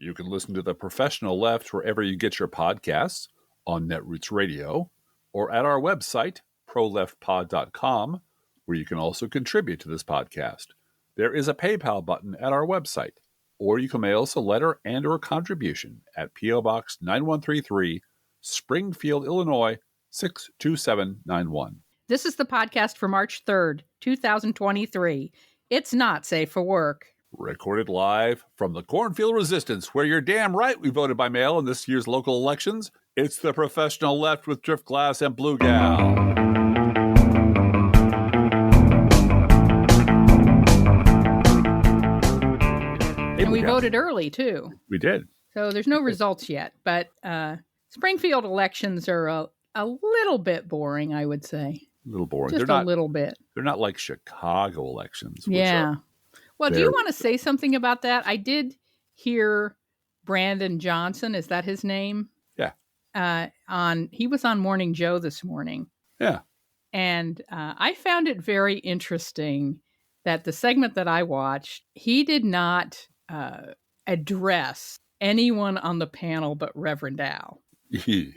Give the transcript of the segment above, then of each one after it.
You can listen to The Professional Left wherever you get your podcasts, on Netroots Radio, or at our website, proleftpod.com, where you can also contribute to this podcast. There is a PayPal button at our website, or you can mail us a letter and or contribution at P.O. Box 9133, Springfield, Illinois, 62791. This is the podcast for March 3rd, 2023. It's not safe for work. Recorded live from the Cornfield Resistance, where you're damn right we voted by mail in this year's local elections. It's The Professional Left with Driftglass and Blue Gal. And we voted early, too. We did. So there's no results yet, but Springfield elections are a little bit boring, I would say. A little boring. Just a little bit. They're not like Chicago elections. Yeah. Well, do you want to say something about that? I did hear Brandon Johnson. Is that his name? Yeah. He was on Morning Joe this morning. Yeah. And I found it very interesting that the segment that I watched, he did not address anyone on the panel but Reverend Al. He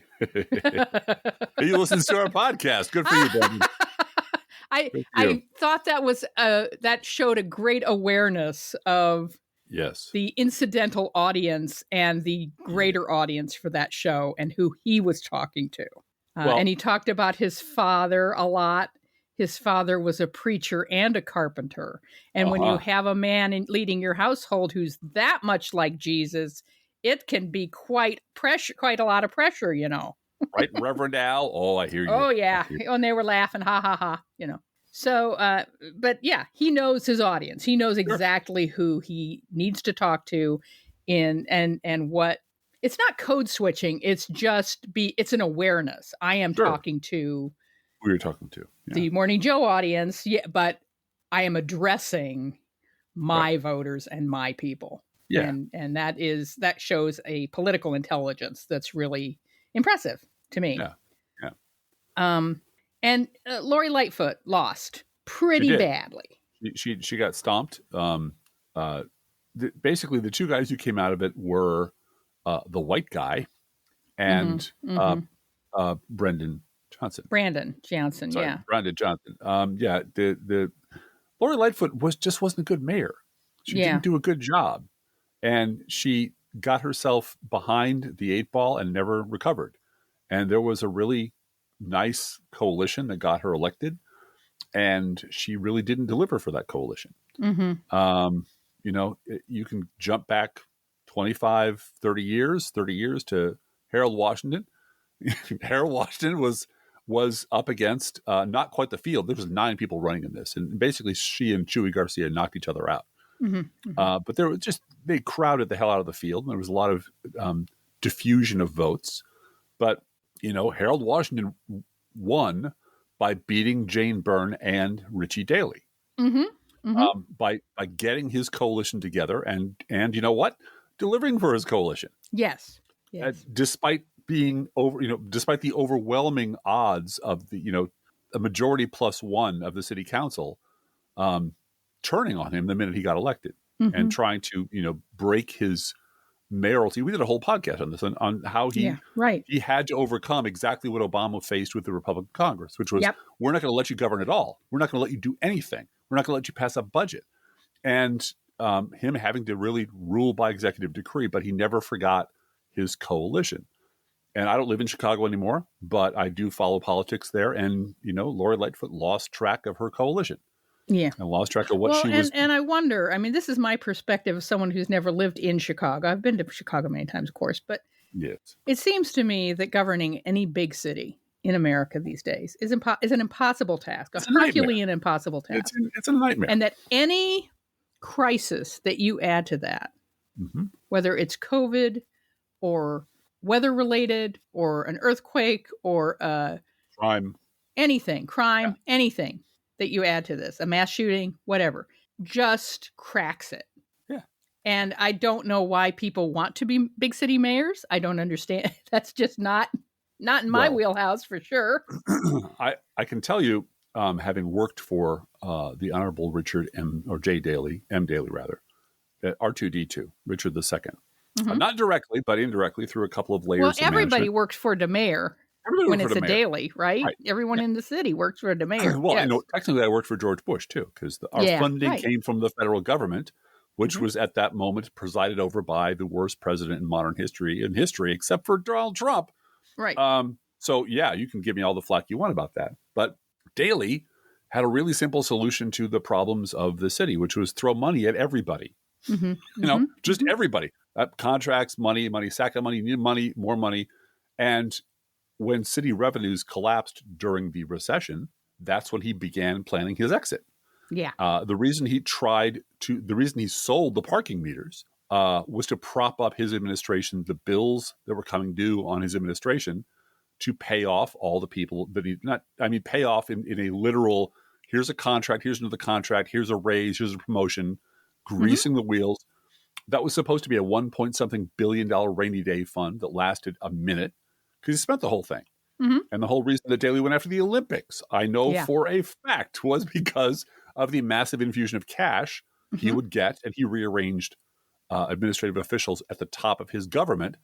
listens to our podcast. Good for you, Brandon. I thought that was that showed a great awareness of the incidental audience and the greater audience for that show and who he was talking to. And he talked about his father a lot. His father was a preacher and a carpenter. And when you have a man leading your household who's that much like Jesus, it can be quite a lot of pressure, you know. Right, Reverend Al? Oh, I hear you. Oh, yeah. And they were laughing, ha, ha, ha, you know. So, but yeah, he knows his audience. He knows exactly who he needs to talk to and what. It's not code switching. It's just it's an awareness. I am talking to who you're talking to. Yeah. The Morning Joe audience, but I am addressing my voters and my people. Yeah. And that shows a political intelligence that's really impressive to me. Yeah. Yeah. And Lori Lightfoot lost pretty badly. She got stomped. Basically, the two guys who came out of it were the white guy and Brandon Johnson. Brandon Johnson, yeah. Brandon Johnson. The Lori Lightfoot wasn't a good mayor. She didn't do a good job, and she got herself behind the eight ball and never recovered. And there was a really nice coalition that got her elected, and she really didn't deliver for that coalition. Mm-hmm. You can jump back 25, 30 years to Harold Washington. Harold Washington was up against not quite the field. There was 9 people running in this, and basically she and Chuy Garcia knocked each other out. Mm-hmm. But they crowded the hell out of the field, and there was a lot of diffusion of votes. But Harold Washington won by beating Jane Byrne and Richie Daley. Mm-hmm. Mm-hmm. By getting his coalition together and you know what, delivering for his coalition. Yes. Despite being despite the overwhelming odds of the a majority plus one of the city council turning on him the minute he got elected, and trying to break his mayoralty. We did a whole podcast on this, on how he had to overcome exactly what Obama faced with the Republican Congress, which was, we're not going to let you govern at all. We're not going to let you do anything. We're not going to let you pass a budget. And him having to really rule by executive decree, but he never forgot his coalition. And I don't live in Chicago anymore, but I do follow politics there. And, Lori Lightfoot lost track of her coalition. Yeah. And lost track of what she was. And I wonder, this is my perspective as someone who's never lived in Chicago. I've been to Chicago many times, of course, but it seems to me that governing any big city in America these days is an impossible task, a Herculean impossible task. It's a nightmare. And that any crisis that you add to that, whether it's COVID or weather-related or an earthquake or crime, anything that you add to this, a mass shooting, whatever, just cracks it. Yeah. And I don't know why people want to be big city mayors. I don't understand. That's just not in my wheelhouse for sure. I can tell you, having worked for the Honorable Richard M. Daley, at R2D2, Richard II, Not directly, but indirectly through a couple of layers well, of everybody management. works for the mayor when it's a daily, right? Everyone in the city works for the mayor. Well, yes. technically I worked for George Bush too, because our funding came from the federal government, which was at that moment presided over by the worst president in modern history, except for Donald Trump. Right. So yeah, you can give me all the flack you want about that. But Daley had a really simple solution to the problems of the city, which was throw money at everybody. Just everybody. Contracts, money, sack of money, need money, more money. And when city revenues collapsed during the recession, that's when he began planning his exit. Yeah. The reason he sold the parking meters was to prop up his administration, the bills that were coming due on his administration, to pay off all the people that pay off in a literal, here's a contract, here's another contract, here's a raise, here's a promotion, greasing the wheels. That was supposed to be a $1 billion rainy day fund that lasted a minute because he spent the whole thing. And the whole reason that Daley went after the Olympics, I know for a fact, was because of the massive infusion of cash he would get, and he rearranged administrative officials at the top of his government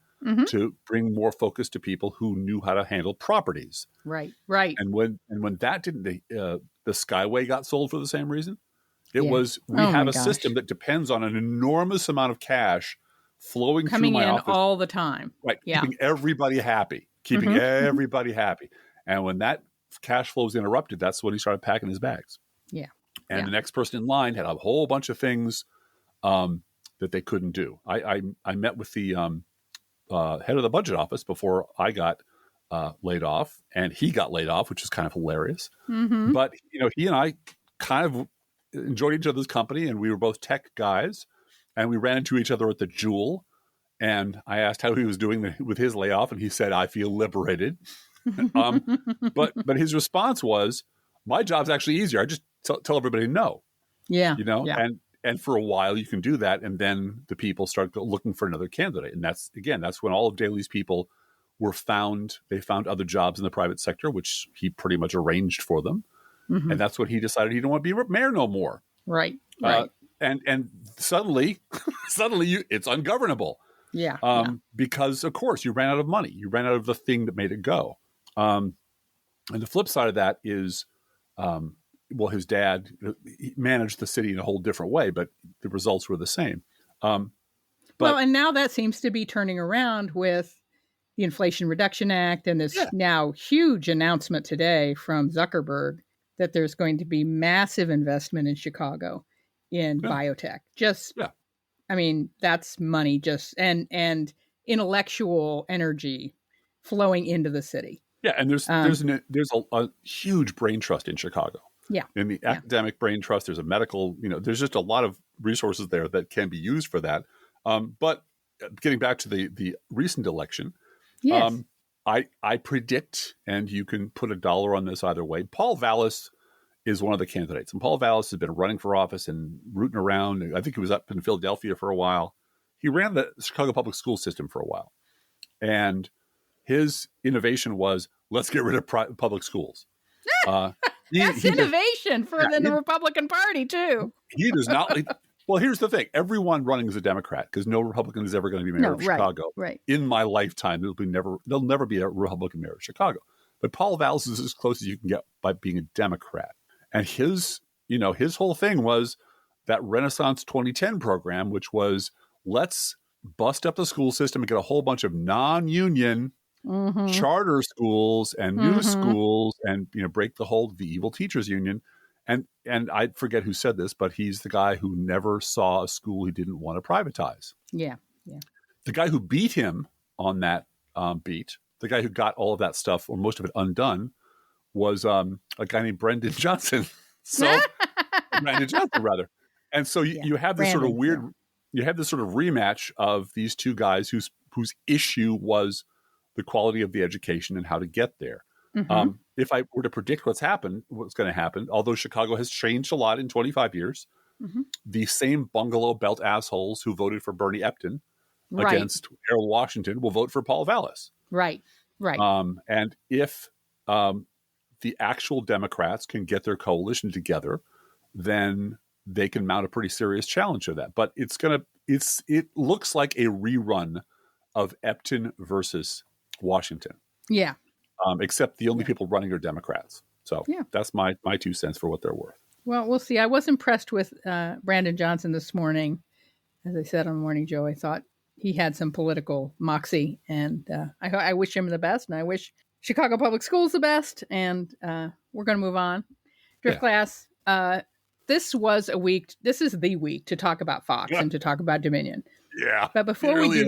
to bring more focus to people who knew how to handle properties. Right. And when that didn't, the Skyway got sold for the same reason. It was, we have a system that depends on an enormous amount of cash flowing coming through my in office all the time. Right. Keeping everybody happy. And when that cash flow was interrupted, that's when he started packing his bags. Yeah. And the next person in line had a whole bunch of things that they couldn't do. I met with the head of the budget office before I got laid off, and he got laid off, which is kind of hilarious. But, he and I kind of enjoyed each other's company, and we were both tech guys, and we ran into each other at the Jewel. And I asked how he was doing with his layoff, and he said, "I feel liberated." But his response was, "My job's actually easier. I just tell everybody no." Yeah. And for a while you can do that, and then the people start looking for another candidate, and that's when all of Daley's people were found. They found other jobs in the private sector, which he pretty much arranged for them, and that's when he decided he didn't want to be mayor no more. Right. And suddenly it's ungovernable. Because of course you ran out of money. You ran out of the thing that made it go. And the flip side of that is, his dad he managed the city in a whole different way, but the results were the same. And now that seems to be turning around with the Inflation Reduction Act and this now huge announcement today from Zuckerberg that there's going to be massive investment in Chicago in biotech. That's money and intellectual energy flowing into the city. Yeah, and there's a huge brain trust in Chicago. Yeah. In the academic brain trust, there's a medical, there's just a lot of resources there that can be used for that. But getting back to the recent election, I predict, and you can put a dollar on this either way, Paul Vallis is one of the candidates. And Paul Vallis has been running for office and rooting around. I think he was up in Philadelphia for a while. He ran the Chicago public school system for a while. And his innovation was, let's get rid of public schools. That's innovation for the Republican Party, too. He does not. Well, here's the thing. Everyone running is a Democrat because no Republican is ever going to be mayor of Chicago. Right. In my lifetime, there'll never be a Republican mayor of Chicago. But Paul Vallis is as close as you can get by being a Democrat. And his whole thing was that Renaissance 2010 program, which was, let's bust up the school system and get a whole bunch of non-union charter schools and new schools and, break the hold of the evil teachers union. And I forget who said this, but he's the guy who never saw a school he didn't want to privatize. Yeah. The guy who beat him on that beat, the guy who got all of that stuff or most of it undone, was a guy named Brendan Johnson. Brandon Johnson, rather. And so you have this sort of weird, you have this sort of rematch of these two guys whose issue was the quality of the education and how to get there. If I were to predict what's going to happen, although Chicago has changed a lot in 25 years, the same bungalow belt assholes who voted for Bernie Epton against Harold Washington will vote for Paul Vallis. Right. And if the actual Democrats can get their coalition together, then they can mount a pretty serious challenge to that. But it's going to, it looks like a rerun of Epton versus Washington. Yeah. Except the only people running are Democrats. So that's my 2 cents for what they're worth. Well, we'll see. I was impressed with Brandon Johnson this morning. As I said on Morning Joe, I thought he had some political moxie, and I wish him the best, and I wish Chicago Public Schools the best, and we're going to move on. Drift Class, this is the week to talk about Fox and to talk about Dominion. Yeah. But before we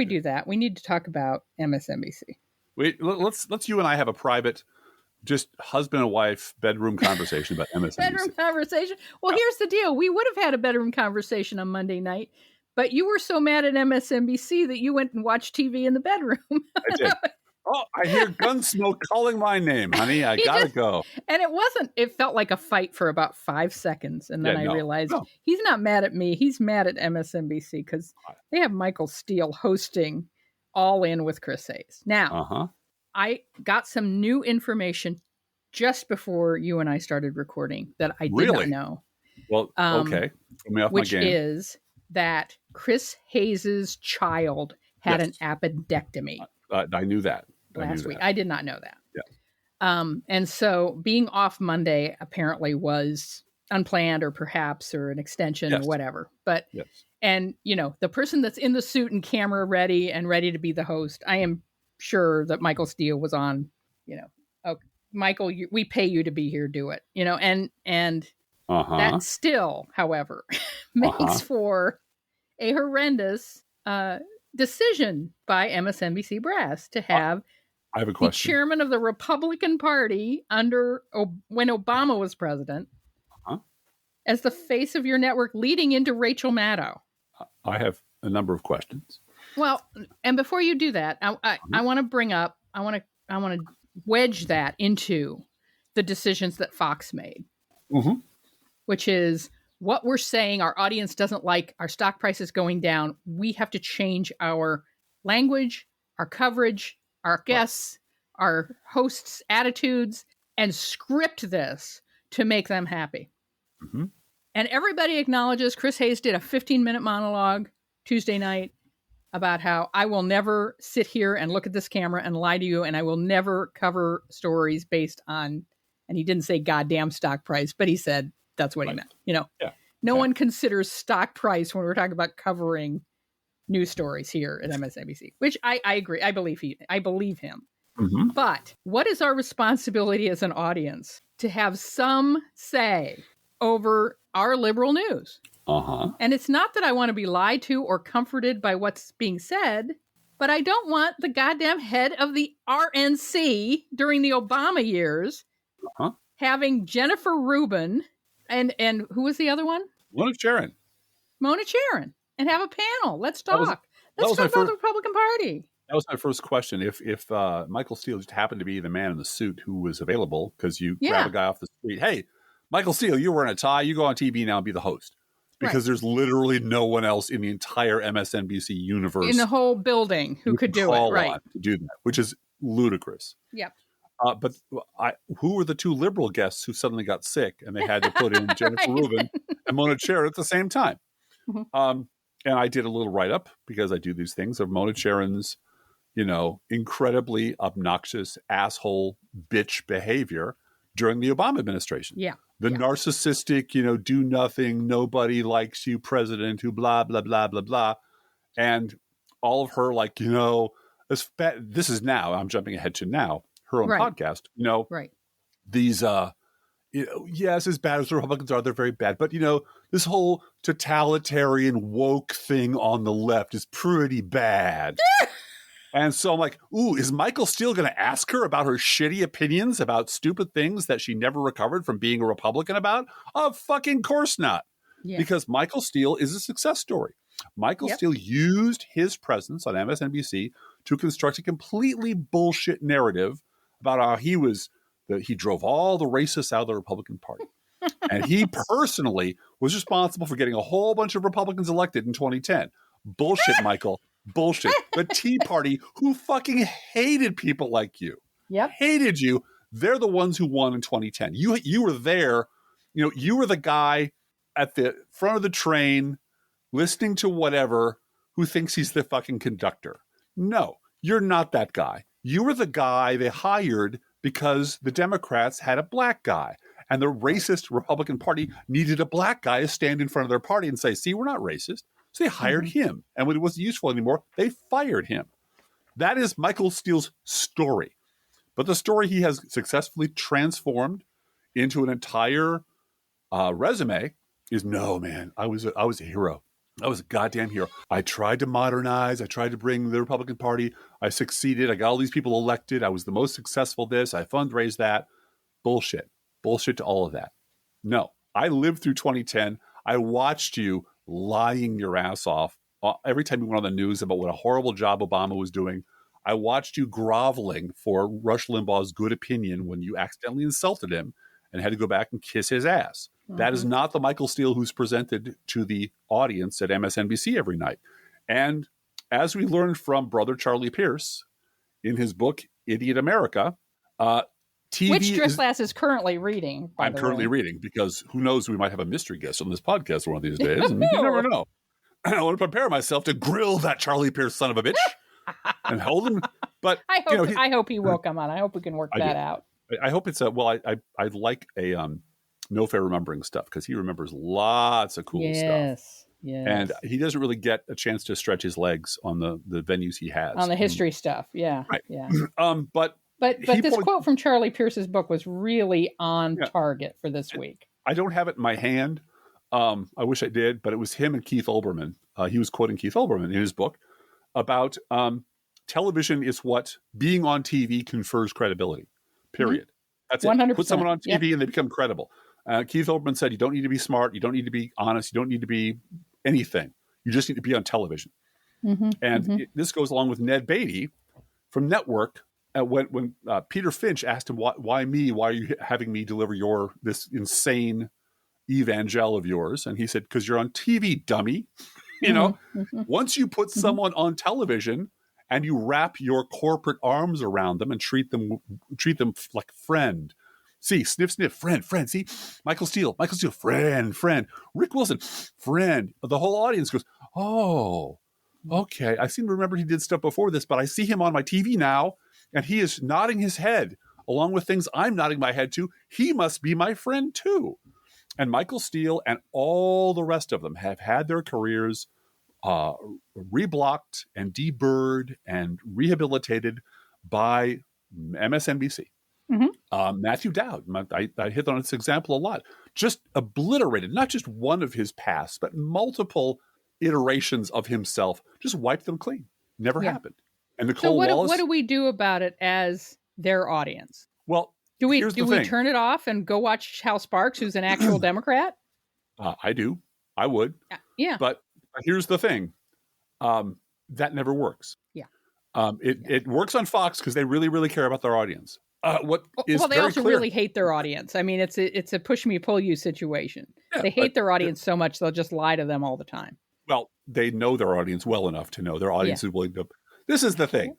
do that, we need to talk about MSNBC. Wait, let's you and I have a private, just husband and wife bedroom conversation about MSNBC. Bedroom conversation? Well, here's the deal. We would have had a bedroom conversation on Monday night, but you were so mad at MSNBC that you went and watched TV in the bedroom. I did. Oh, I hear Gunsmoke calling my name, honey. I gotta go. And it felt like a fight for about 5 seconds. And then I realized he's not mad at me. He's mad at MSNBC because they have Michael Steele hosting All In with Chris Hayes. Now, I got some new information just before you and I started recording that I did not know. Well, okay. Which is that Chris Hayes' child had an appendectomy. I knew that. Last week. I did not know that. Yeah. And so being off Monday apparently was unplanned or an extension or whatever. But, and the person that's in the suit and camera ready to be the host, I am sure that Michael Steele was on, Michael, we pay you to be here, do it, and that still, however, makes for a horrendous decision by MSNBC brass to have I have a question. The chairman of the Republican Party when Obama was president as the face of your network leading into Rachel Maddow. I have a number of questions. Well, and before you do that, I want to bring up, I want to wedge that into the decisions that Fox made, which is what we're saying our audience doesn't like, our stock prices going down. We have to change our language, our coverage, our guests, our hosts' attitudes, and script this to make them happy. And everybody acknowledges Chris Hayes did a 15-minute monologue Tuesday night about how I will never sit here and look at this camera and lie to you, and I will never cover stories based on, and he didn't say goddamn stock price, but he said that's what he meant. No one considers stock price when we're talking about covering news stories here at MSNBC, which I agree. I believe him. But what is our responsibility as an audience to have some say over our liberal news? And it's not that I want to be lied to or comforted by what's being said, but I don't want the goddamn head of the RNC during the Obama years having Jennifer Rubin and who was the other one? Mona Charen, and have a panel. Let's talk. Let's talk about the Republican Party. That was my first question. If Michael Steele just happened to be the man in the suit who was available, because you grab a guy off the street, hey, Michael Steele, you're wearing a tie. You go on TV now and be the host. Because there's literally no one else in the entire MSNBC universe. In the whole building who could do it. Right. To do that, which is ludicrous. Yep. But who were the two liberal guests who suddenly got sick and they had to put in Jennifer Rubin and Mona Charen at the same time? And I did a little write-up because I do these things of Mona Charen's, incredibly obnoxious asshole bitch behavior during the Obama administration. The narcissistic, do nothing, nobody likes you president who blah, blah, blah, blah, blah. And all of her, this is now, I'm jumping ahead to now, her own podcast, these, yes, as bad as the Republicans are, they're very bad. But, this whole totalitarian woke thing on the left is pretty bad. And so I'm like, ooh, is Michael Steele going to ask her about her shitty opinions about stupid things that she never recovered from being a Republican about? Of fucking course not. Because Michael Steele is a success story. Michael Steele used his presence on MSNBC to construct a completely bullshit narrative about how he drove all the racists out of the Republican Party. And he personally was responsible for getting a whole bunch of Republicans elected in 2010. Bullshit, Michael. Bullshit. The Tea Party, who fucking hated people like you, hated you. They're the ones who won in 2010. You were there. You were the guy at the front of the train listening to whatever, who thinks he's the fucking conductor. No, you're not that guy. You were the guy they hired because the Democrats had a black guy. And the racist Republican Party needed a black guy to stand in front of their party and say, see, we're not racist. So they hired him. And when it wasn't useful anymore, they fired him. That is Michael Steele's story. But the story he has successfully transformed into an entire resume is, no, man, I was a hero. I was a goddamn hero. I tried to modernize. I tried to bring the Republican Party. I succeeded. I got all these people elected. I was the most successful this. I fundraised that. Bullshit. Bullshit to all of that. No, I lived through 2010. I watched you lying your ass off every time you went on the news about what a horrible job Obama was doing. I watched you groveling for Rush Limbaugh's good opinion when you accidentally insulted him and had to go back and kiss his ass. That is not the Michael Steele who's presented to the audience at MSNBC every night. And as we learned from Brother Charlie Pierce in his book, Idiot America, TV which Drisslass is currently reading. I'm currently reading, because who knows, we might have a mystery guest on this podcast one of these days. And you never know. I want to prepare myself to grill that Charlie Pierce son of a bitch and hold him. But I hope he will come on. I hope we can work that out. I hope it's I like a No Fair Remembering stuff, because he remembers lots of cool stuff. Yes. And he doesn't really get a chance to stretch his legs on the venues he has. On the history stuff. Yeah. Right. Yeah. But this quote from Charlie Pierce's book was really on target for this week. I don't have it in my hand. I wish I did, but it was him and Keith Olbermann. He was quoting Keith Olbermann in his book about television is what being on TV confers credibility, period. That's 100%. It. Put someone on TV and they become credible. Keith Olbermann said, you don't need to be smart. You don't need to be honest. You don't need to be anything. You just need to be on television. This goes along with Ned Beatty from Network. When Peter Finch asked him, why me? Why are you having me deliver this insane evangel of yours? And he said, because you're on TV, dummy. Once you put someone on television and you wrap your corporate arms around them and treat them like friend. See, sniff, sniff, friend. See, Michael Steele, friend. Rick Wilson, friend. The whole audience goes, oh, okay. I seem to remember he did stuff before this, but I see him on my TV now. And he is nodding his head along with things I'm nodding my head to. He must be my friend too. And Michael Steele and all the rest of them have had their careers reblocked and deburred and rehabilitated by MSNBC. Matthew Dowd, I hit on this example a lot, just obliterated not just one of his pasts, but multiple iterations of himself, just wiped them clean. Never happened. And Nicole Wallace, what do we do about it as their audience? Well, do we turn it off and go watch Hal Sparks, who's an actual Democrat? I do. I would. Yeah. But here's the thing. That never works. Yeah. It works on Fox because they really, really care about their audience. They also really hate their audience. I mean, it's a push me, pull you situation. Yeah, they hate their audience so much they'll just lie to them all the time. Well, they know their audience well enough to know their audience is willing to. This is the thing.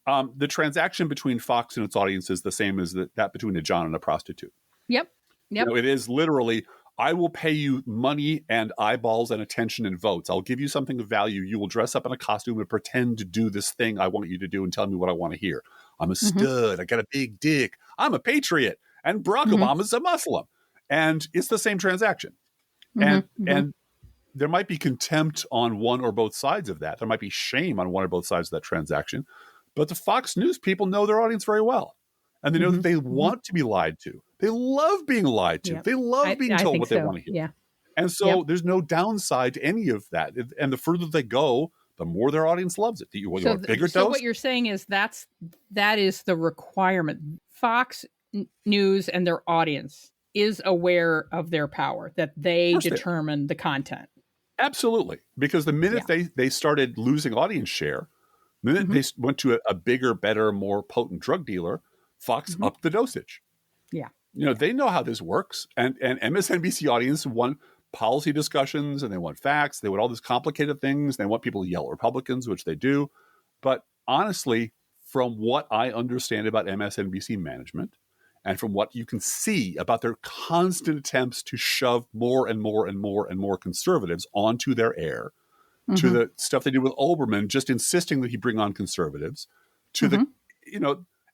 The transaction between Fox and its audience is the same as that between a John and a prostitute. Yep. It is literally, I will pay you money and eyeballs and attention and votes. I'll give you something of value. You will dress up in a costume and pretend to do this thing I want you to do and tell me what I want to hear. I'm a stud. I got a big dick. I'm a patriot. And Barack Obama's a Muslim. And it's the same transaction. And there might be contempt on one or both sides of that. There might be shame on one or both sides of that transaction. But the Fox News people know their audience very well. And they know that they want to be lied to. They love being lied to. Yep. They love being told what they want to hear. Yeah. And so there's no downside to any of that. And the further they go, the more their audience loves it. You want a bigger dose? So what you're saying is that is the requirement. Fox News and their audience is aware of their power, that they determine the content. Absolutely. Because the minute they started losing audience share, the minute they went to a bigger, better, more potent drug dealer, Fox upped the dosage. Yeah. They know how this works. And MSNBC audience want policy discussions and they want facts. They want all these complicated things. They want people to yell at Republicans, which they do. But honestly, from what I understand about MSNBC management and from what you can see about their constant attempts to shove more and more and more and more conservatives onto their air, to the stuff they did with Olbermann, just insisting that he bring on conservatives, to the,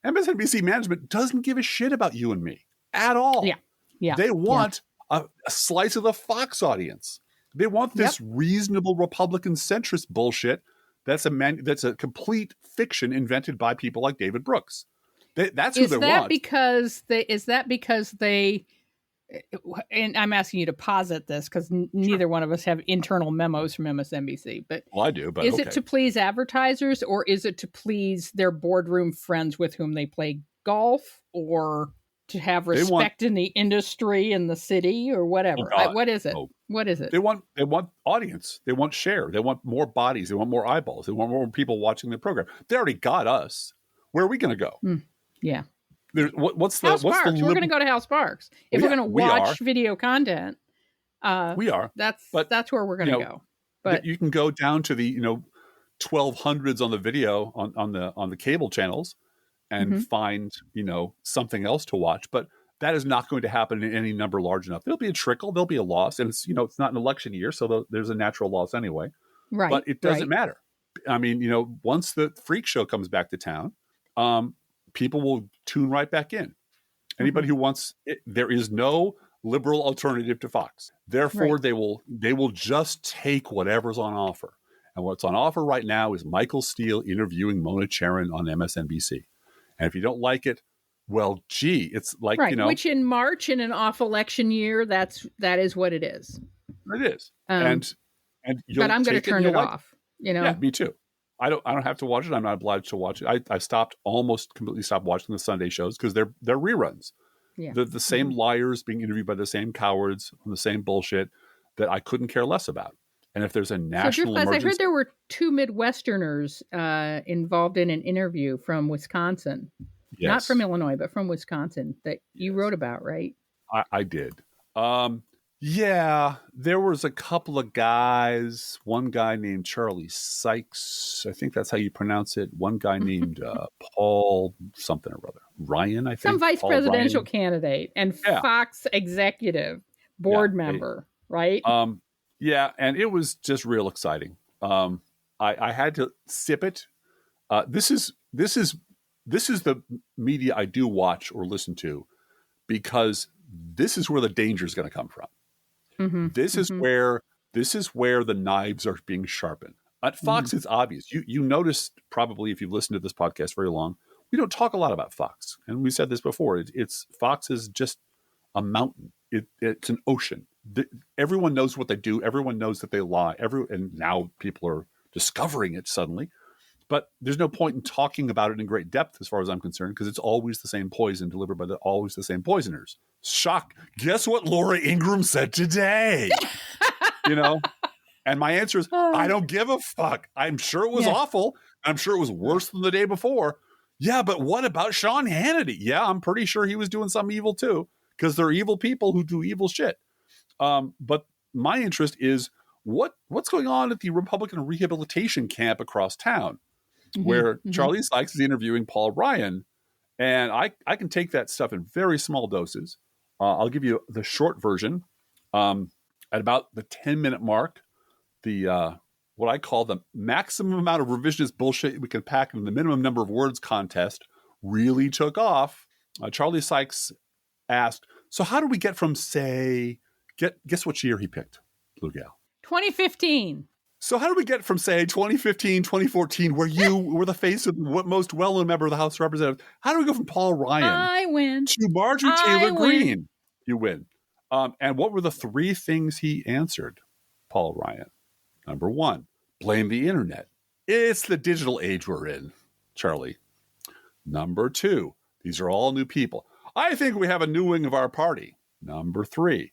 MSNBC management doesn't give a shit about you and me at all. They want a slice of the Fox audience. They want this reasonable Republican centrist bullshit that's a complete fiction invented by people like David Brooks. That's who they want. Is that because they, and I'm asking you to posit this because neither one of us have internal memos from MSNBC, but I do. But is it to please advertisers, or is it to please their boardroom friends with whom they play golf, or to have respect in the industry and the city, or whatever? What is it? What is it? They want audience. They want share. They want more bodies. They want more eyeballs. They want more people watching the program. They already got us. Where are we going to go? Yeah. What's the House Sparks? We're going to go to House Sparks if we're going to watch video content. We are. That's where we're going to go. But you can go down to the 1200s on the video on the cable channels and find something else to watch. But that is not going to happen in any number large enough. There'll be a trickle. There'll be a loss, and it's not an election year, so there's a natural loss anyway. Right. But it doesn't matter. I mean, once the freak show comes back to town, people will tune right back in. Anybody who wants it, there is no liberal alternative to Fox. Therefore, they will just take whatever's on offer. And what's on offer right now is Michael Steele interviewing Mona Charen on MSNBC. And if you don't like it, well, gee, it's like, which in March, in an off-election year, that is what it is. It is. And but I'm going to turn it off. Yeah, me too. I don't have to watch it. I'm not obliged to watch it. I almost completely stopped watching the Sunday shows because they're reruns. Yeah. The same liars being interviewed by the same cowards on the same bullshit that I couldn't care less about. And if there's a national emergency, I heard there were 2 Midwesterners involved in an interview from Wisconsin. Yes. Not from Illinois, but from Wisconsin that you wrote about, right? I did. Yeah, there was a couple of guys. One guy named Charlie Sykes. I think that's how you pronounce it. One guy named Paul something or other. Ryan, I think. Some vice presidential candidate and Fox executive board member, right? Yeah, and it was just real exciting. I had to sip it. This is the media I do watch or listen to because this is where the danger is going to come from. This is where the knives are being sharpened. At Fox, it's obvious. You noticed probably if you've listened to this podcast very long, we don't talk a lot about Fox, and we said this before. Fox is just a mountain. It's an ocean. Everyone knows what they do. Everyone knows that they lie. And now people are discovering it suddenly. But there's no point in talking about it in great depth as far as I'm concerned, because it's always the same poison delivered by always the same poisoners. Shock. Guess what Laura Ingraham said today? And my answer is, I don't give a fuck. I'm sure it was awful. I'm sure it was worse than the day before. Yeah, but what about Sean Hannity? Yeah, I'm pretty sure he was doing some evil too, because they're evil people who do evil shit. But my interest is what's going on at the Republican rehabilitation camp across town, where Charlie Sykes is interviewing Paul Ryan. And I can take that stuff in very small doses. I'll give you the short version. At about the 10-minute mark, the what I call the maximum amount of revisionist bullshit we can pack in the minimum number of words contest really took off. Charlie Sykes asked, so how do we get from, say, guess which year he picked, Blue Gal? 2015. So how do we get from, say, 2015, 2014, where you were the face of the most well-known member of the House of Representatives? How do we go from Paul Ryan to Marjorie Taylor Greene? You win. And what were the 3 things he answered, Paul Ryan? Number 1, blame the internet. It's the digital age we're in, Charlie. Number 2, these are all new people. I think we have a new wing of our party. Number 3,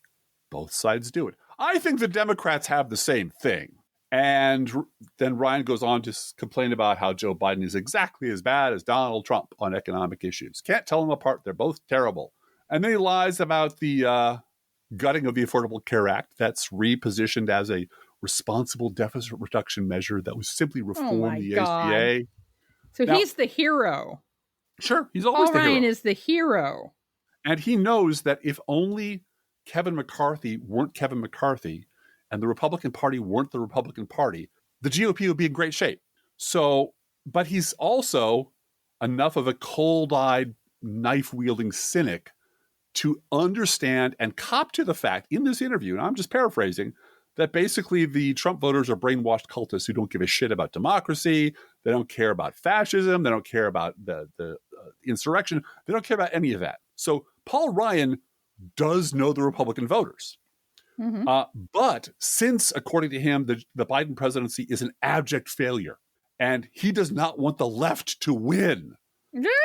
both sides do it. I think the Democrats have the same thing. And then Ryan goes on to complain about how Joe Biden is exactly as bad as Donald Trump on economic issues. Can't tell them apart. They're both terrible. And then he lies about the gutting of the Affordable Care Act. That's repositioned as a responsible deficit reduction measure that was simply reform the ACA. So now, he's the hero. Sure, he's always Paul the hero. Ryan is the hero. And he knows that if only Kevin McCarthy weren't Kevin McCarthy and the Republican Party weren't the Republican Party, the GOP would be in great shape. So, but he's also enough of a cold-eyed, knife-wielding cynic to understand and cop to the fact in this interview, and I'm just paraphrasing, that basically the Trump voters are brainwashed cultists who don't give a shit about democracy. They don't care about fascism. They don't care about the insurrection. They don't care about any of that. So Paul Ryan does know the Republican voters. Mm-hmm. But since, according to him, the Biden presidency is an abject failure, and he does not want the left to win.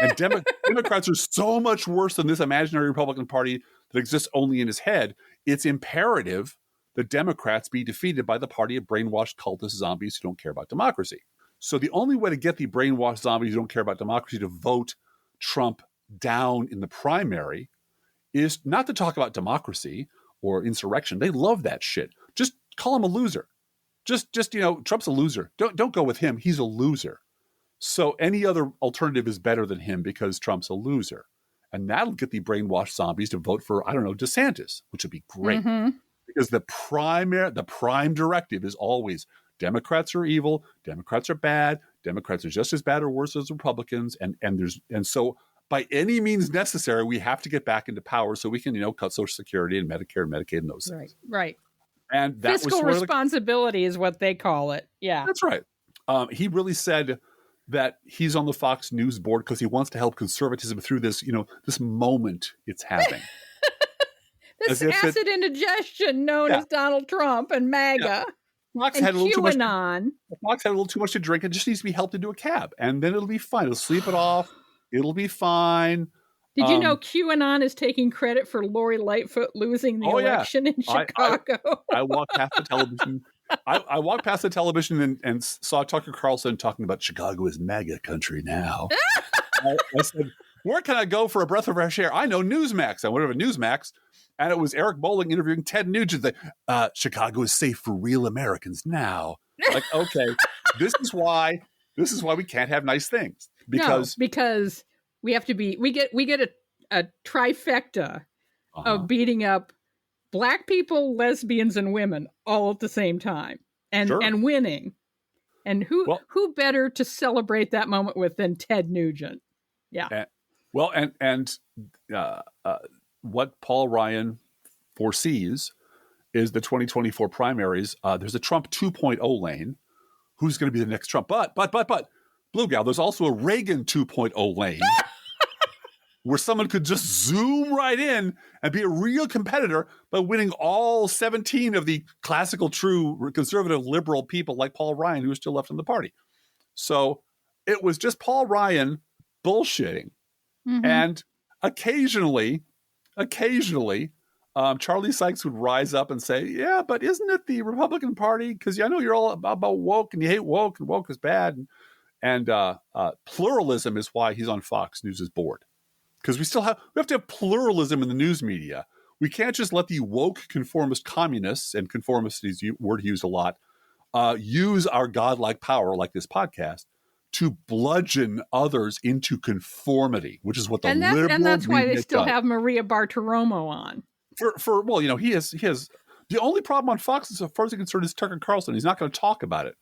And Democrats are so much worse than this imaginary Republican Party that exists only in his head. It's imperative that Democrats be defeated by the party of brainwashed cultist zombies who don't care about democracy. So the only way to get the brainwashed zombies who don't care about democracy to vote Trump down in the primary is not to talk about democracy or insurrection. They love that shit. Just call him a loser. Just Trump's a loser. Don't go with him. He's a loser. So any other alternative is better than him because Trump's a loser. And that'll get the brainwashed zombies to vote for, I don't know, DeSantis, which would be great. Mm-hmm. Because the prime directive is always Democrats are evil, Democrats are bad, Democrats are just as bad or worse as Republicans. And so by any means necessary, we have to get back into power so we can, cut Social Security and Medicare and Medicaid and those things. Right. And that fiscal responsibility is what they call it. Yeah. That's right. He really said that he's on the Fox News board because he wants to help conservatism through this, this moment it's having. This acid indigestion known as Donald Trump and MAGA. Yeah. Fox and had a little too much. Fox had a little too much to drink and just needs to be helped into a cab, and then it'll be fine. It'll sleep it off. It'll be fine. Did you know QAnon is taking credit for Lori Lightfoot losing the election in Chicago? I walked past the television. I walked past the television and saw Tucker Carlson talking about Chicago is MAGA country now. I said, where can I go for a breath of fresh air? I know Newsmax. I went over to Newsmax, and it was Eric Bolling interviewing Ted Nugent. Chicago is safe for real Americans now. Like, okay, this is why we can't have nice things because we have to be. We get a trifecta of beating up Black people, lesbians, and women all at the same time, and winning. And who better to celebrate that moment with than Ted Nugent? Yeah. And what Paul Ryan foresees is the 2024 primaries. There's a Trump 2.0 lane. Who's going to be the next Trump? But, Blue Gal, there's also a Reagan 2.0 lane where someone could just zoom right in and be a real competitor by winning all 17 of the classical, true, conservative, liberal people like Paul Ryan who are still left in the party. So it was just Paul Ryan bullshitting. Mm-hmm. And occasionally, Charlie Sykes would rise up and say, yeah, but isn't it the Republican Party? Because I know you're all about woke and you hate woke and woke is bad. And pluralism is why he's on Fox News' board. Because we have to have pluralism in the news media. We can't just let the woke conformist communists, and conformist is a word he used a lot, use our godlike power like this podcast to bludgeon others into conformity, which is what the liberal and that's why they still done. Have Maria Bartiromo on. He has the only problem on Fox, as far as he's concerned, is Tucker Carlson. He's not going to talk about it.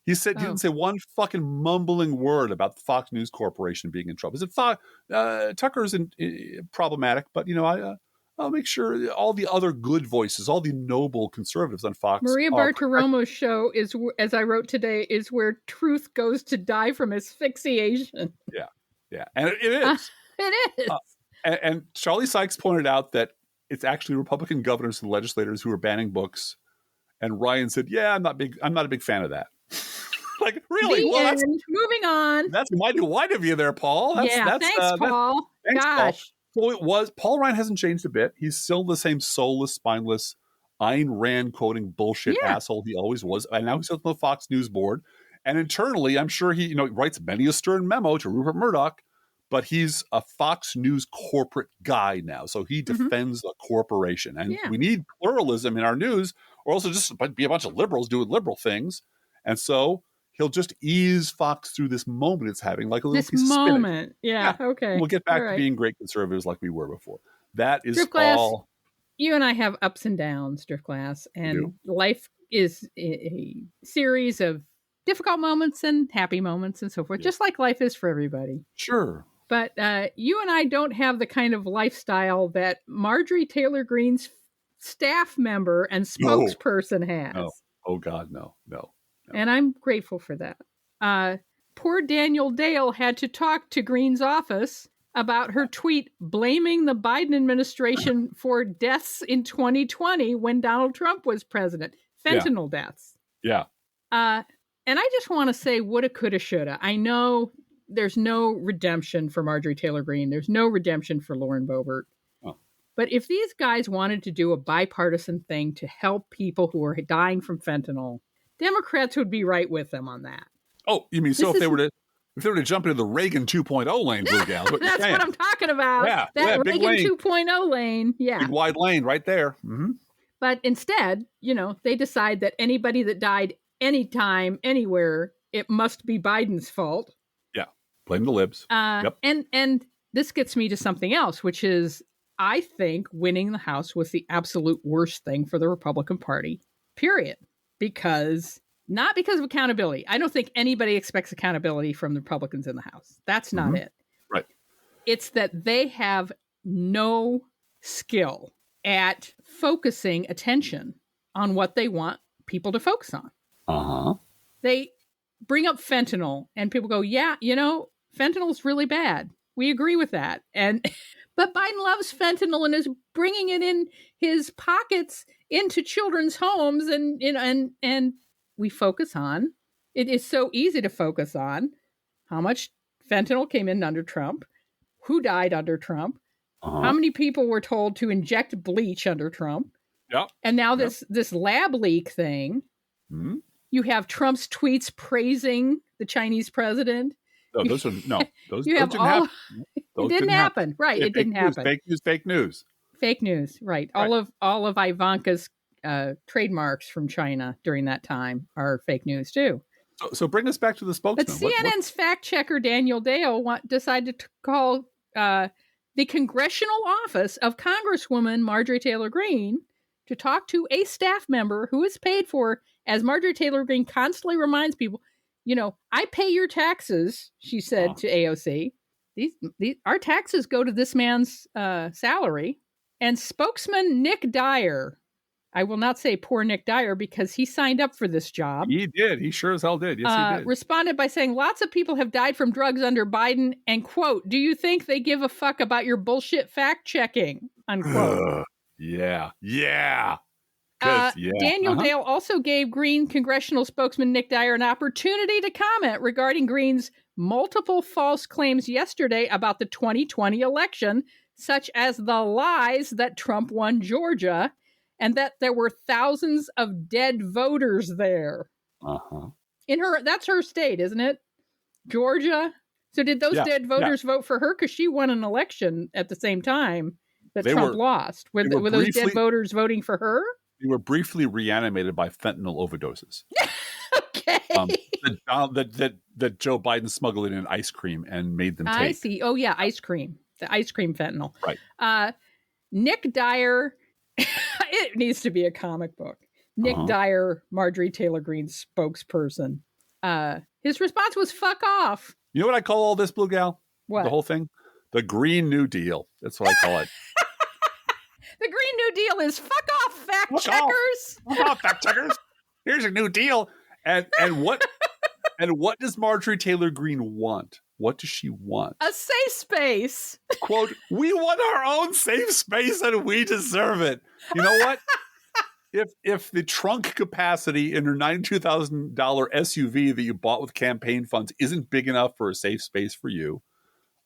He didn't say one fucking mumbling word about the Fox News Corporation being in trouble. He said Tucker's problematic, but I'll make sure all the other good voices, all the noble conservatives on Fox. Maria Bartiromo's show is, as I wrote today, is where truth goes to die from asphyxiation. Yeah, and it is. It is. And Charlie Sykes pointed out that it's actually Republican governors and legislators who are banning books. And Ryan said, "Yeah, I'm not a big fan of that." Like, really? Moving on. That's wide of you there, Paul. Thanks, Paul. Thanks, Gosh. Paul. So Paul Ryan hasn't changed a bit. He's still the same soulless, spineless, Ayn Rand quoting bullshit asshole he always was. And now he's on the Fox News board. And internally, I'm sure he writes many a stern memo to Rupert Murdoch, but he's a Fox News corporate guy now. So he defends the corporation. And we need pluralism in our news, or else just be a bunch of liberals doing liberal things. And so he'll just ease Fox through this moment it's having, like a little piece of spinach. Yeah, okay. We'll get back to being great conservatives like we were before. That is Drift Glass, all. You and I have ups and downs, Drift Glass, and life is a series of difficult moments and happy moments and so forth, just like life is for everybody. Sure. But you and I don't have the kind of lifestyle that Marjorie Taylor Greene's staff member and spokesperson has. No. Oh, God, no. And I'm grateful for that. Poor Daniel Dale had to talk to Greene's office about her tweet blaming the Biden administration for deaths in 2020 when Donald Trump was president. Fentanyl deaths. Yeah. And I just want to say woulda, coulda, shoulda. I know there's no redemption for Marjorie Taylor Greene. There's no redemption for Lauren Boebert. Oh. But if these guys wanted to do a bipartisan thing to help people who are dying from fentanyl, Democrats would be right with them on that. Oh, you mean if they were to jump into the Reagan 2.0 lane, Blue Gal? That's what I'm talking about. Yeah, that big Reagan lane. 2.0 lane. Yeah. Big wide lane right there. Mm-hmm. But instead, they decide that anybody that died anytime, anywhere, it must be Biden's fault. Yeah. Blame the libs. Yep. And this gets me to something else, which is I think winning the House was the absolute worst thing for the Republican Party, period. Not because of accountability. I don't think anybody expects accountability from the Republicans in the House. That's not it. Right. It's that they have no skill at focusing attention on what they want people to focus on. Uh-huh. They bring up fentanyl and people go, yeah, fentanyl's really bad. We agree with that. But Biden loves fentanyl and is bringing it in his pockets into children's homes and we focus on, it is so easy to focus on how much fentanyl came in under Trump, who died under Trump, how many people were told to inject bleach under Trump. Yep. And now this lab leak thing, you have Trump's tweets praising the Chinese president. No, those didn't happen. It didn't happen. Right. It didn't happen. Fake news. Fake news. Right. All of Ivanka's trademarks from China during that time are fake news too. So bring us back to the spokesman. But CNN's fact checker Daniel Dale decided to call the congressional office of Congresswoman Marjorie Taylor Greene to talk to a staff member who is paid for, as Marjorie Taylor Greene constantly reminds people, I pay your taxes, she said to AOC. These our taxes go to this man's salary. And spokesman Nick Dyer, I will not say poor Nick Dyer because he signed up for this job. He did. He sure as hell did. Yes, he did. Responded by saying, lots of people have died from drugs under Biden, and quote, do you think they give a fuck about your bullshit fact checking? Unquote. Yeah. Daniel Dale also gave Green congressional spokesman Nick Dyer an opportunity to comment regarding Green's multiple false claims yesterday about the 2020 election, such as the lies that Trump won Georgia and that there were thousands of dead voters there. That's her state, isn't it? Georgia. So did those dead voters vote for her? Because she won an election at the same time that Trump lost. Were those dead voters voting for her? They were briefly reanimated by fentanyl overdoses. Okay. That Joe Biden smuggled in ice cream and made them take. I see. Oh, yeah, ice cream. The ice cream fentanyl. Right. Nick Dyer, it needs to be a comic book. Nick Dyer, Marjorie Taylor Greene's spokesperson. His response was, fuck off. You know what I call all this, Blue Gal? What? The whole thing? The Green New Deal. That's what I call it. The Green New Deal is fuck off, fact checkers. Fuck off, fact checkers. Here's a new deal. And what does Marjorie Taylor Greene want? What does she want? A safe space. Quote, we want our own safe space and we deserve it. You know what? If the trunk capacity in her $92,000 SUV that you bought with campaign funds isn't big enough for a safe space for you,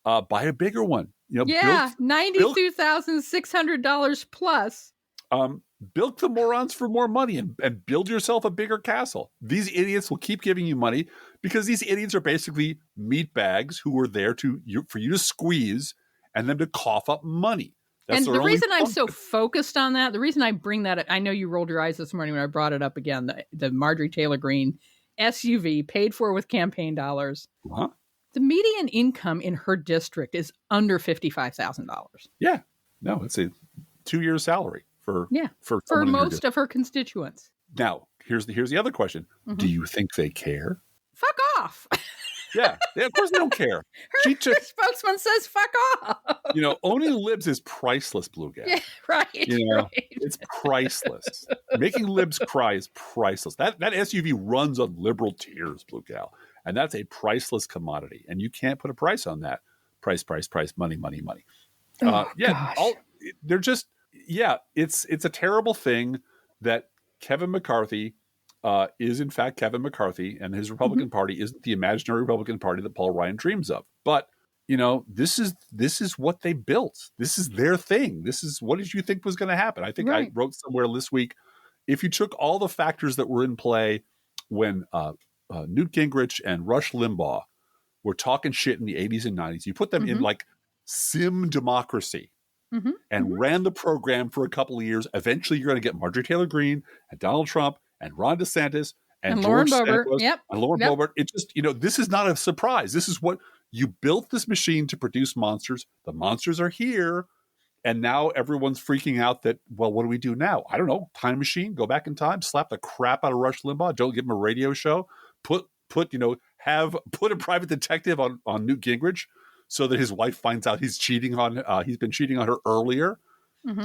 buy a bigger one. $92,600 plus. Bilk the morons for more money and build yourself a bigger castle. These idiots will keep giving you money because these idiots are basically meat bags who are there for you to squeeze and then to cough up money. That's and the reason I'm so focused on that, the reason I bring that up, I know you rolled your eyes this morning when I brought it up again, the Marjorie Taylor Greene SUV paid for with campaign dollars. Uh-huh. The median income in her district is under $55,000. Yeah. No, it's a 2-year salary for most of her constituents. Now, here's the other question. Mm-hmm. Do you think they care? Fuck off. Yeah, of course they don't care. Her spokesman says fuck off. Owning libs is priceless, Blue Gal. Yeah, right. It's priceless. Making libs cry is priceless. That SUV runs on liberal tears, Blue Gal. And that's a priceless commodity. And you can't put a price on that. Price, money. They're just, it's a terrible thing that Kevin McCarthy is in fact Kevin McCarthy, and his Republican Party isn't the imaginary Republican Party that Paul Ryan dreams of. But this is what they built. This is their thing. What did you think was going to happen? I think I wrote somewhere this week, if you took all the factors that were in play when Newt Gingrich and Rush Limbaugh were talking shit in the 80s and 90s, you put them in like sim democracy and ran the program for a couple of years, eventually you're going to get Marjorie Taylor Greene and Donald Trump and Ron DeSantis and George Santos and Lauren Boebert. It's just, this is not a surprise. This is what you built, this machine to produce monsters. The monsters are here. And now everyone's freaking out that, well, what do we do now? I don't know. Time machine, go back in time, slap the crap out of Rush Limbaugh. Don't give him a radio show. Put a private detective on Newt Gingrich so that his wife finds out he's been cheating on her earlier.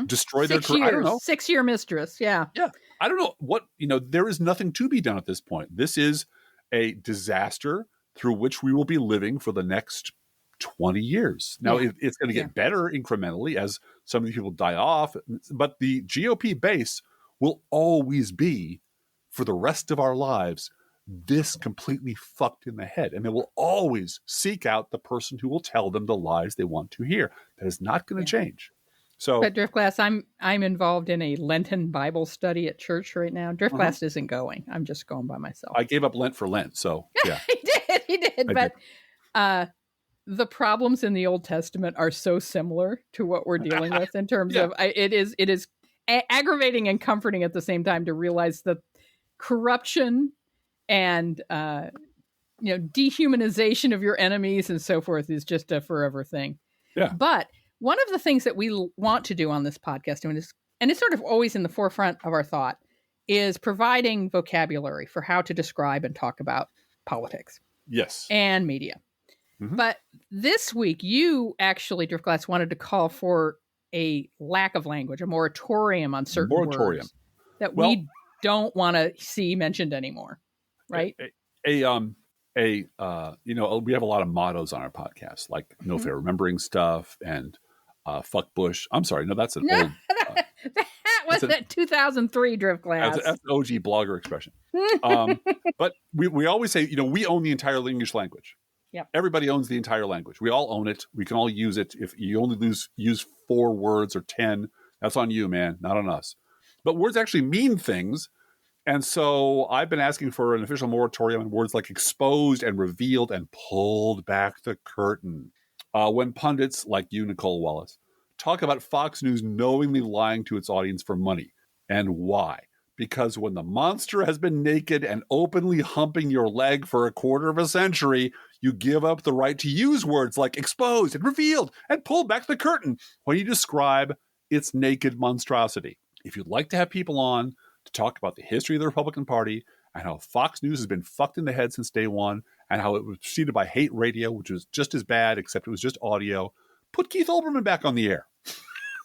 Destroy their career. I don't know. 6-year mistress. Yeah. Yeah. I don't know what, there is nothing to be done at this point. This is a disaster through which we will be living for the next 20 years. Now, it's going to get better incrementally as some of these people die off, but the GOP base will always be, for the rest of our lives, this completely fucked in the head. And they will always seek out the person who will tell them the lies they want to hear. That is not going to change. So, but Driftglass, I'm involved in a Lenten Bible study at church right now. Driftglass isn't going. I'm just going by myself. I gave up Lent for Lent, so yeah. He did. But the problems in the Old Testament are so similar to what we're dealing with in terms of it is aggravating and comforting at the same time to realize that corruption and dehumanization of your enemies and so forth is just a forever thing. Yeah. But one of the things that we want to do on this podcast, and it's sort of always in the forefront of our thought, is providing vocabulary for how to describe and talk about politics. Yes. And media. But this week, you actually, Driftglass, wanted to call for a lack of language, a moratorium on certain words that we don't want to see mentioned anymore, right? We have a lot of mottos on our podcast, like no fair remembering stuff and fuck Bush. I'm sorry, no, that's an old. That was that 2003 Driftglass. That's an OG blogger expression. But we always say, we own the entire English language. Yep. Everybody owns the entire language. We all own it. We can all use it. If you only use 4 words or 10, that's on you, man, not on us. But words actually mean things. And so I've been asking for an official moratorium on words like exposed and revealed and pulled back the curtain. When pundits like you, Nicole Wallace, talk about Fox News knowingly lying to its audience for money. And why? Because when the monster has been naked and openly humping your leg for a quarter of a century, you give up the right to use words like exposed and revealed and pull back the curtain when you describe its naked monstrosity. If you'd like to have people on to talk about the history of the Republican Party and how Fox News has been fucked in the head since day one and how it was preceded by hate radio, which was just as bad, except it was just audio, put Keith Olbermann back on the air.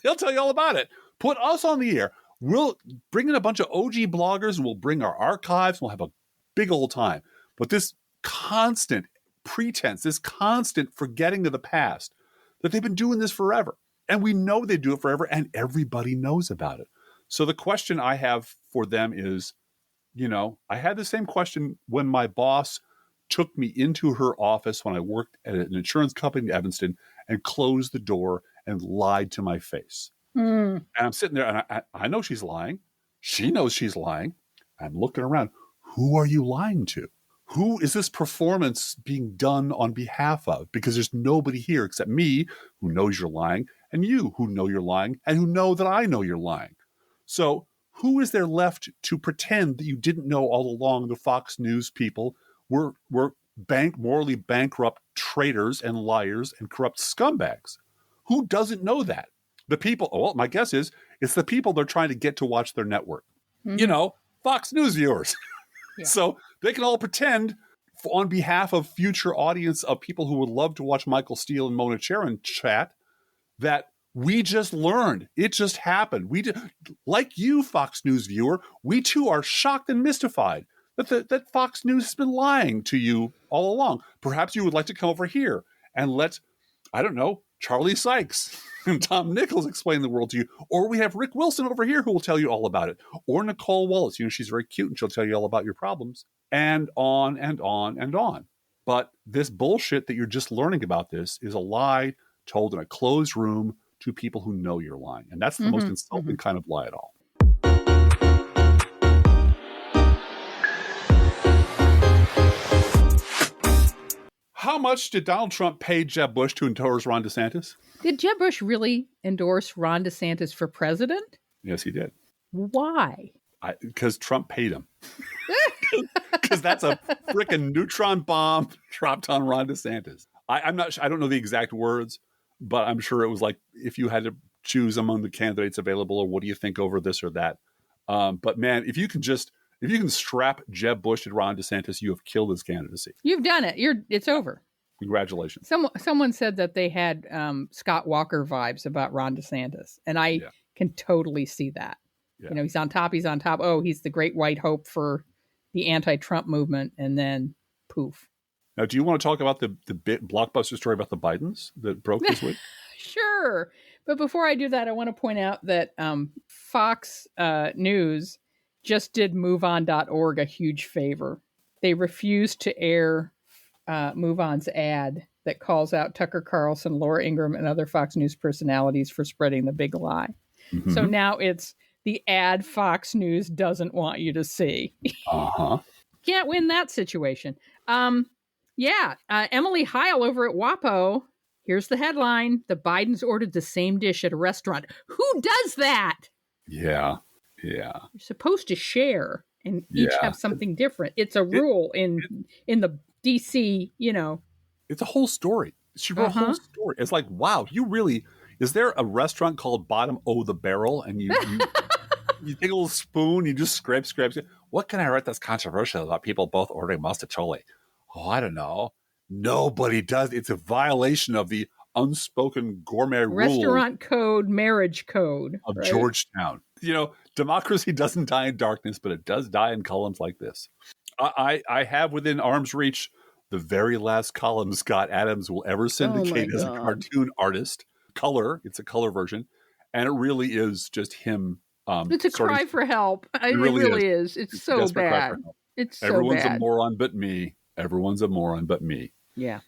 He'll tell you all about it. Put us on the air. We'll bring in a bunch of OG bloggers and we'll bring our archives. We'll have a big old time. But this constant pretense, this constant forgetting of the past, that they've been doing this forever. And we know they do it forever and everybody knows about it. So the question I have for them is, I had the same question when my boss took me into her office when I worked at an insurance company in Evanston and closed the door and lied to my face. And I'm sitting there and I know she's lying. She knows she's lying. I'm looking around. Who are you lying to? Who is this performance being done on behalf of? Because there's nobody here except me who knows you're lying and you who know you're lying and who know that I know you're lying. So who is there left to pretend that you didn't know all along the Fox News people were morally bankrupt traitors and liars and corrupt scumbags? Who doesn't know that? The people, well, my guess is it's the people they're trying to get to watch their network. Mm-hmm. You know, Fox News viewers. Yeah. So they can all pretend on behalf of future audience of people who would love to watch Michael Steele and Mona Charen chat that we just learned. It just happened. Like you, Fox News viewer, we too are shocked and mystified that Fox News has been lying to you all along. Perhaps you would like to come over here and let, I don't know, Charlie Sykes and Tom Nichols explain the world to you. Or we have Rick Wilson over here who will tell you all about it. Or Nicole Wallace. You know, she's very cute and she'll tell you all about your problems. And on and on and on. But this bullshit that you're just learning about this is a lie told in a closed room to people who know you're lying. And that's the most insulting kind of lie at all. How much did Donald Trump pay Jeb Bush to endorse Ron DeSantis? Did Jeb Bush really endorse Ron DeSantis for president? Yes, he did. Why? Because Trump paid him. Because that's a freaking neutron bomb dropped on Ron DeSantis. I'm not. I don't know the exact words, but I'm sure it was like, if you had to choose among the candidates available, or what do you think over this or that? But man, if you can strap Jeb Bush to Ron DeSantis, you have killed his candidacy. You've done it. It's over. Congratulations. Someone said that they had Scott Walker vibes about Ron DeSantis, and I can totally see that. Yeah. You know, he's on top. Oh, he's the great white hope for the anti-Trump movement, and then poof. Now, do you want to talk about the big blockbuster story about the Bidens that broke this week? Sure. But before I do that, I want to point out that Fox News just did MoveOn.org a huge favor. They refused to air MoveOn's ad that calls out Tucker Carlson, Laura Ingraham, and other Fox News personalities for spreading the big lie. Mm-hmm. So now it's the ad Fox News doesn't want you to see. Can't win that situation. Emily Heil over at WAPO. Here's the headline. The Bidens ordered the same dish at a restaurant. Who does that? Yeah. You're supposed to share and each have something different. It's a rule in the DC, you know. It's a whole story. She wrote a whole story. It's like, wow, is there a restaurant called Bottom O the Barrel? And you take a little spoon, you just scrape. What can I write that's controversial about people both ordering mostaccioli? Oh, I don't know. Nobody does. It's a violation of the unspoken gourmet restaurant code, marriage code of Georgetown. You know, democracy doesn't die in darkness, but it does die in columns like this. I have within arm's reach the very last column Scott Adams will ever syndicate as a cartoon artist. Color. It's a color version. And it really is just him. It's a cry for help. It really is. It's so bad. It's so Everyone's bad. a moron but me. Everyone's a moron but me. Yeah.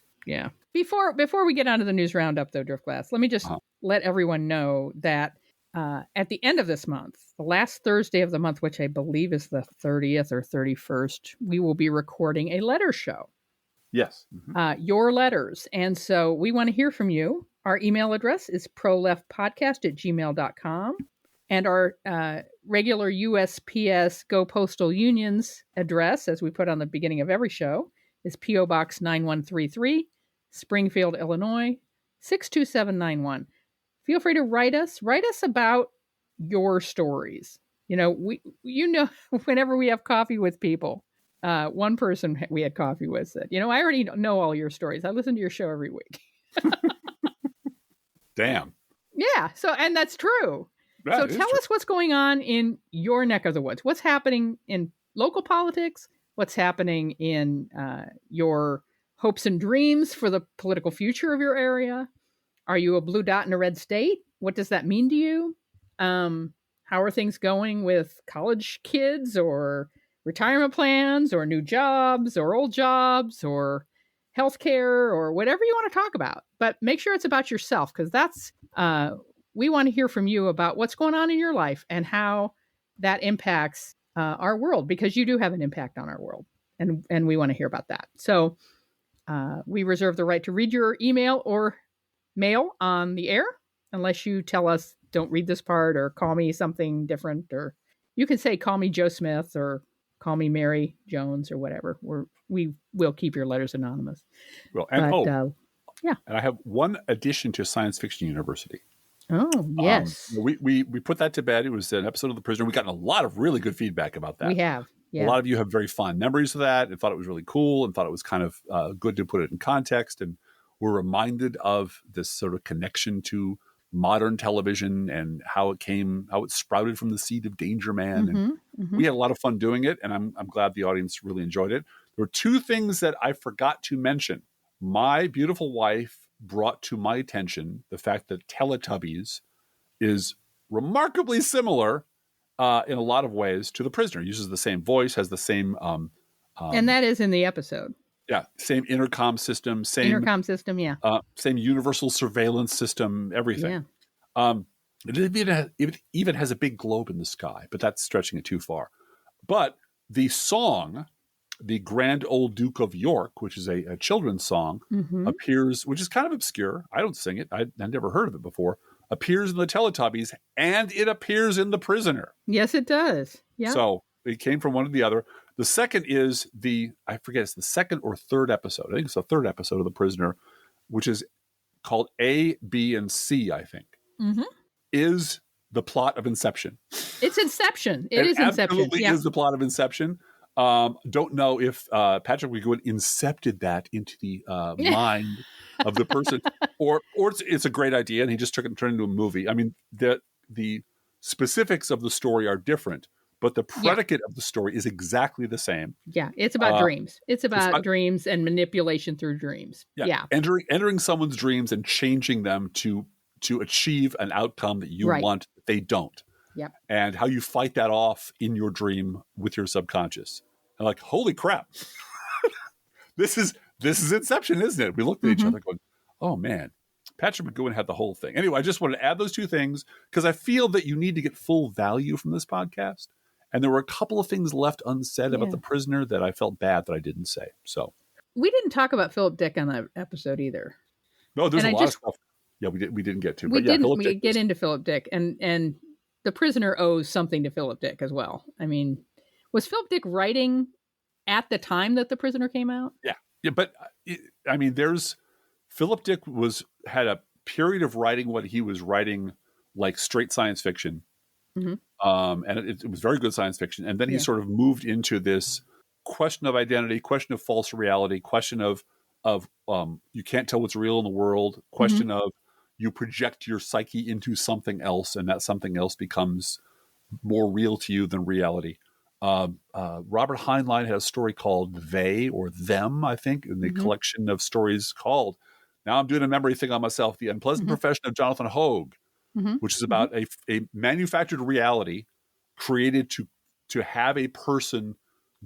Before we get onto the news roundup, though, Driftglass, let me just let everyone know that at the end of this month, the last Thursday of the month, which I believe is the 30th or 31st, we will be recording a letter show. Yes. Your letters. And so we want to hear from you. Our email address is proleftpodcast@gmail.com. And our regular USPS Go Postal Unions address, as we put on the beginning of every show, is P.O. Box 9133, Springfield, Illinois, 62791. Feel free to write us about your stories. You know, whenever we have coffee with people, one person we had coffee with said, I already know all your stories. I listen to your show every week. Damn. Yeah. And that's true. So tell us what's going on in your neck of the woods. What's happening in local politics? What's happening in your hopes and dreams for the political future of your area? Are you a blue dot in a red state? What does that mean to you? How are things going with college kids or retirement plans or new jobs or old jobs or healthcare or whatever you want to talk about? But make sure it's about yourself, because that's we want to hear from you about what's going on in your life and how that impacts our world, because you do have an impact on our world, and we want to hear about that. So we reserve the right to read your email or mail on the air, unless you tell us don't read this part or call me something different, or you can say call me Joe Smith or call me Mary Jones or whatever. We will keep your letters anonymous. Well, and and I have one addition to Science Fiction University. Oh, yes. We put that to bed. It was an episode of The Prisoner. We've gotten a lot of really good feedback about that. We have. Yeah. A lot of you have very fond memories of that and thought it was really cool and thought it was kind of good to put it in context. And we're reminded of this sort of connection to modern television and how it sprouted from the seed of Danger Man. And we had a lot of fun doing it. And I'm glad the audience really enjoyed it. There were two things that I forgot to mention. My beautiful wife brought to my attention the fact that Teletubbies is remarkably similar in a lot of ways to The Prisoner. Uses the same voice, has the same... and that is in the episode. Yeah, same intercom system, same universal surveillance system, everything. Yeah. It even has a big globe in the sky, but that's stretching it too far. But the song, The Grand Old Duke of York, which is a children's song, appears, which is kind of obscure. I don't sing it. I'd never heard of it before. Appears in the Teletubbies, and it appears in The Prisoner. Yes, it does. Yeah. So it came from one or the other. The second is I forget, it's the second or third episode. I think it's the third episode of The Prisoner, which is called A, B, and C, I think, is the plot of Inception. It's Inception. It is Inception. Absolutely is the plot of Inception. Don't know if Patrick McGowan incepted that into the mind of the person, or it's a great idea and he just took it and turned it into a movie. I mean, the specifics of the story are different, but the predicate of the story is exactly the same. Yeah, it's about dreams. It's about dreams and manipulation through dreams. Yeah. Entering someone's dreams and changing them to achieve an outcome that you want that they don't. Yep. And how you fight that off in your dream with your subconscious. And like, holy crap. This is Inception, isn't it? We looked at each other going, oh man, Patrick McGowan had the whole thing. Anyway, I just wanted to add those two things because I feel that you need to get full value from this podcast. And there were a couple of things left unsaid about The Prisoner that I felt bad that I didn't say. So we didn't talk about Philip Dick on that episode either. No, there's a lot of stuff. Yeah, we didn't get to. We get into Philip Dick, and The Prisoner owes something to Philip Dick as well. I mean, was Philip Dick writing at the time that The Prisoner came out? Yeah, but I mean, Philip Dick had a period of writing what he was writing like straight science fiction. And it was very good science fiction. And then he sort of moved into this question of identity, question of false reality, question of you can't tell what's real in the world, question of you project your psyche into something else, and that something else becomes more real to you than reality. Robert Heinlein had a story called They or Them, I think, in the collection of stories called, now I'm doing a memory thing on myself, The Unpleasant Profession of Jonathan Hoag, which is about a manufactured reality created to have a person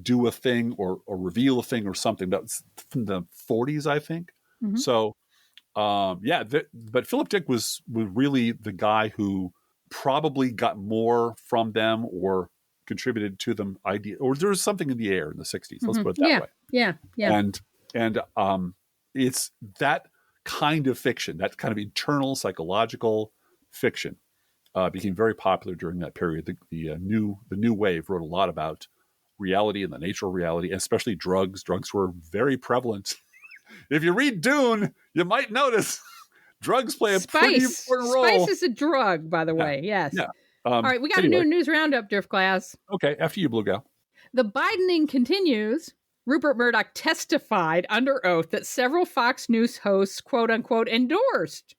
do a thing or reveal a thing or something. That's from the 40s, I think. So, but Philip Dick was really the guy who probably got more from them or contributed to them idea, or there was something in the air in the 60s. Let's put it that way. Yeah. And it's that kind of fiction, that kind of internal psychological fiction, became very popular during that period. The new wave wrote a lot about reality and the nature of reality, and especially drugs. Drugs were very prevalent. If you read Dune, you might notice drugs play a pretty important role. Spice is a drug, by the way. Yes. Yeah. All right, we got a new news roundup, Drift Class. Okay, after you, Blue Gal. The Bidening continues. Rupert Murdoch testified under oath that several Fox News hosts, quote unquote, endorsed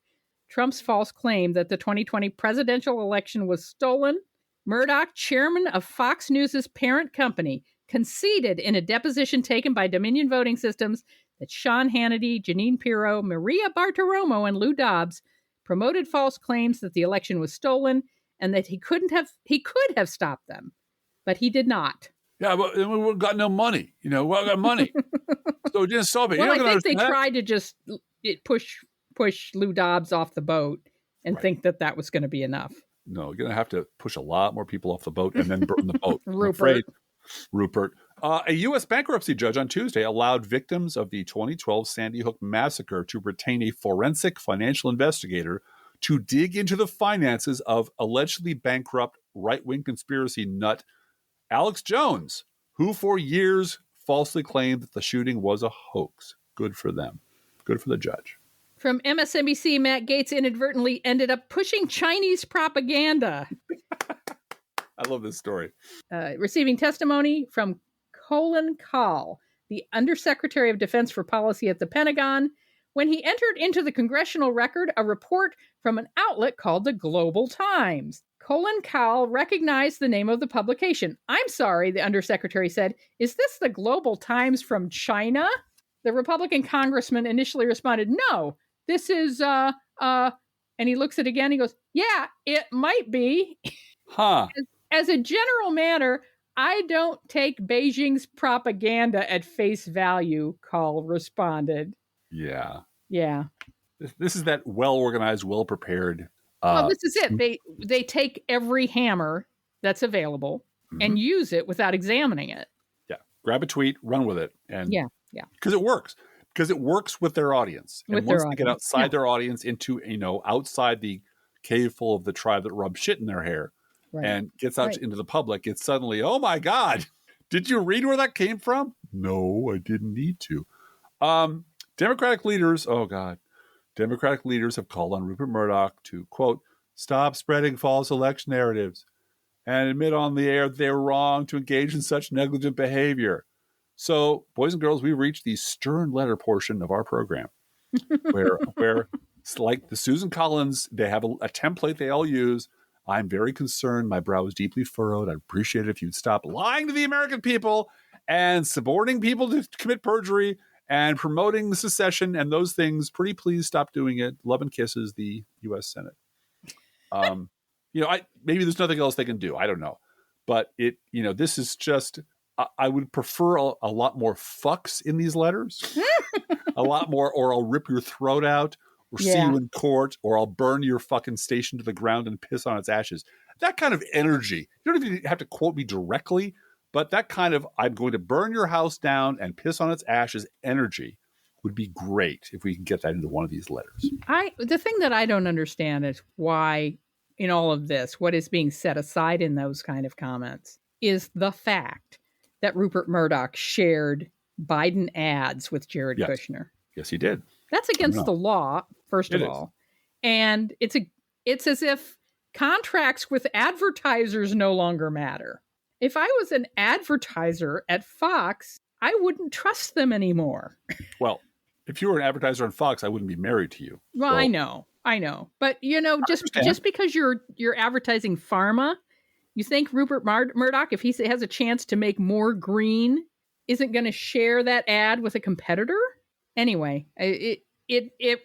Trump's false claim that the 2020 presidential election was stolen. Murdoch, chairman of Fox News' parent company, conceded in a deposition taken by Dominion Voting Systems that Sean Hannity, Jeanine Pirro, Maria Bartiromo, and Lou Dobbs promoted false claims that the election was stolen and that he could have stopped them, but he did not. Yeah, but we've got no money. We got money. So we didn't stop it. Well, I think they tried to just push Lou Dobbs off the boat and think that was going to be enough. No, you're going to have to push a lot more people off the boat and then burn the boat. Rupert. A U.S. bankruptcy judge on Tuesday allowed victims of the 2012 Sandy Hook massacre to retain a forensic financial investigator to dig into the finances of allegedly bankrupt right-wing conspiracy nut Alex Jones, who for years falsely claimed that the shooting was a hoax. Good for them. Good for the judge. From MSNBC, Matt Gaetz inadvertently ended up pushing Chinese propaganda. I love this story. Receiving testimony from Colin Kahl, the Undersecretary of Defense for Policy at the Pentagon, when he entered into the congressional record a report from an outlet called the Global Times. Colin Kahl recognized the name of the publication. "I'm sorry," the Undersecretary said. "Is this the Global Times from China?" The Republican congressman initially responded, "No, this is, and he looks at it again, he goes, "Yeah, it might be." Huh. As a general matter, I don't take Beijing's propaganda at face value, Kahl responded. Yeah. Yeah. This is that well-organized, well-prepared. Well, this is it. They take every hammer that's available and use it without examining it. Yeah. Grab a tweet, run with it. And yeah. Because it works. Because it works with their audience. And once they get outside their audience into, outside the cave full of the tribe that rubs shit in their hair and gets out into the public, it's suddenly, oh my God, did you read where that came from? No, I didn't need to. Democratic leaders have called on Rupert Murdoch to, quote, stop spreading false election narratives and admit on the air that they were wrong to engage in such negligent behavior. So, boys and girls, we reached the stern letter portion of our program where it's like the Susan Collins, they have a template they all use. I'm very concerned. My brow is deeply furrowed. I'd appreciate it if you'd stop lying to the American people and suborning people to commit perjury and promoting the secession and those things. Pretty please stop doing it. Love and kisses, the U.S. Senate. Maybe there's nothing else they can do. I don't know. But this is just, I would prefer a lot more fucks in these letters. A lot more, or I'll rip your throat out, or see you in court, or I'll burn your fucking station to the ground and piss on its ashes. That kind of energy. You don't even have to quote me directly, but that kind of, I'm going to burn your house down and piss on its ashes energy would be great if we can get that into one of these letters. The thing that I don't understand is why in all of this, what is being set aside in those kind of comments is the fact that Rupert Murdoch shared Biden ads with Jared Kushner. Yes, he did. That's against the law, first of all. And it's as if contracts with advertisers no longer matter. If I was an advertiser at Fox, I wouldn't trust them anymore. Well, if you were an advertiser on Fox, I wouldn't be married to you. Well, so. I know. But, just because you're advertising pharma, you think Rupert Murdoch, if he has a chance to make more green, isn't going to share that ad with a competitor? Anyway, it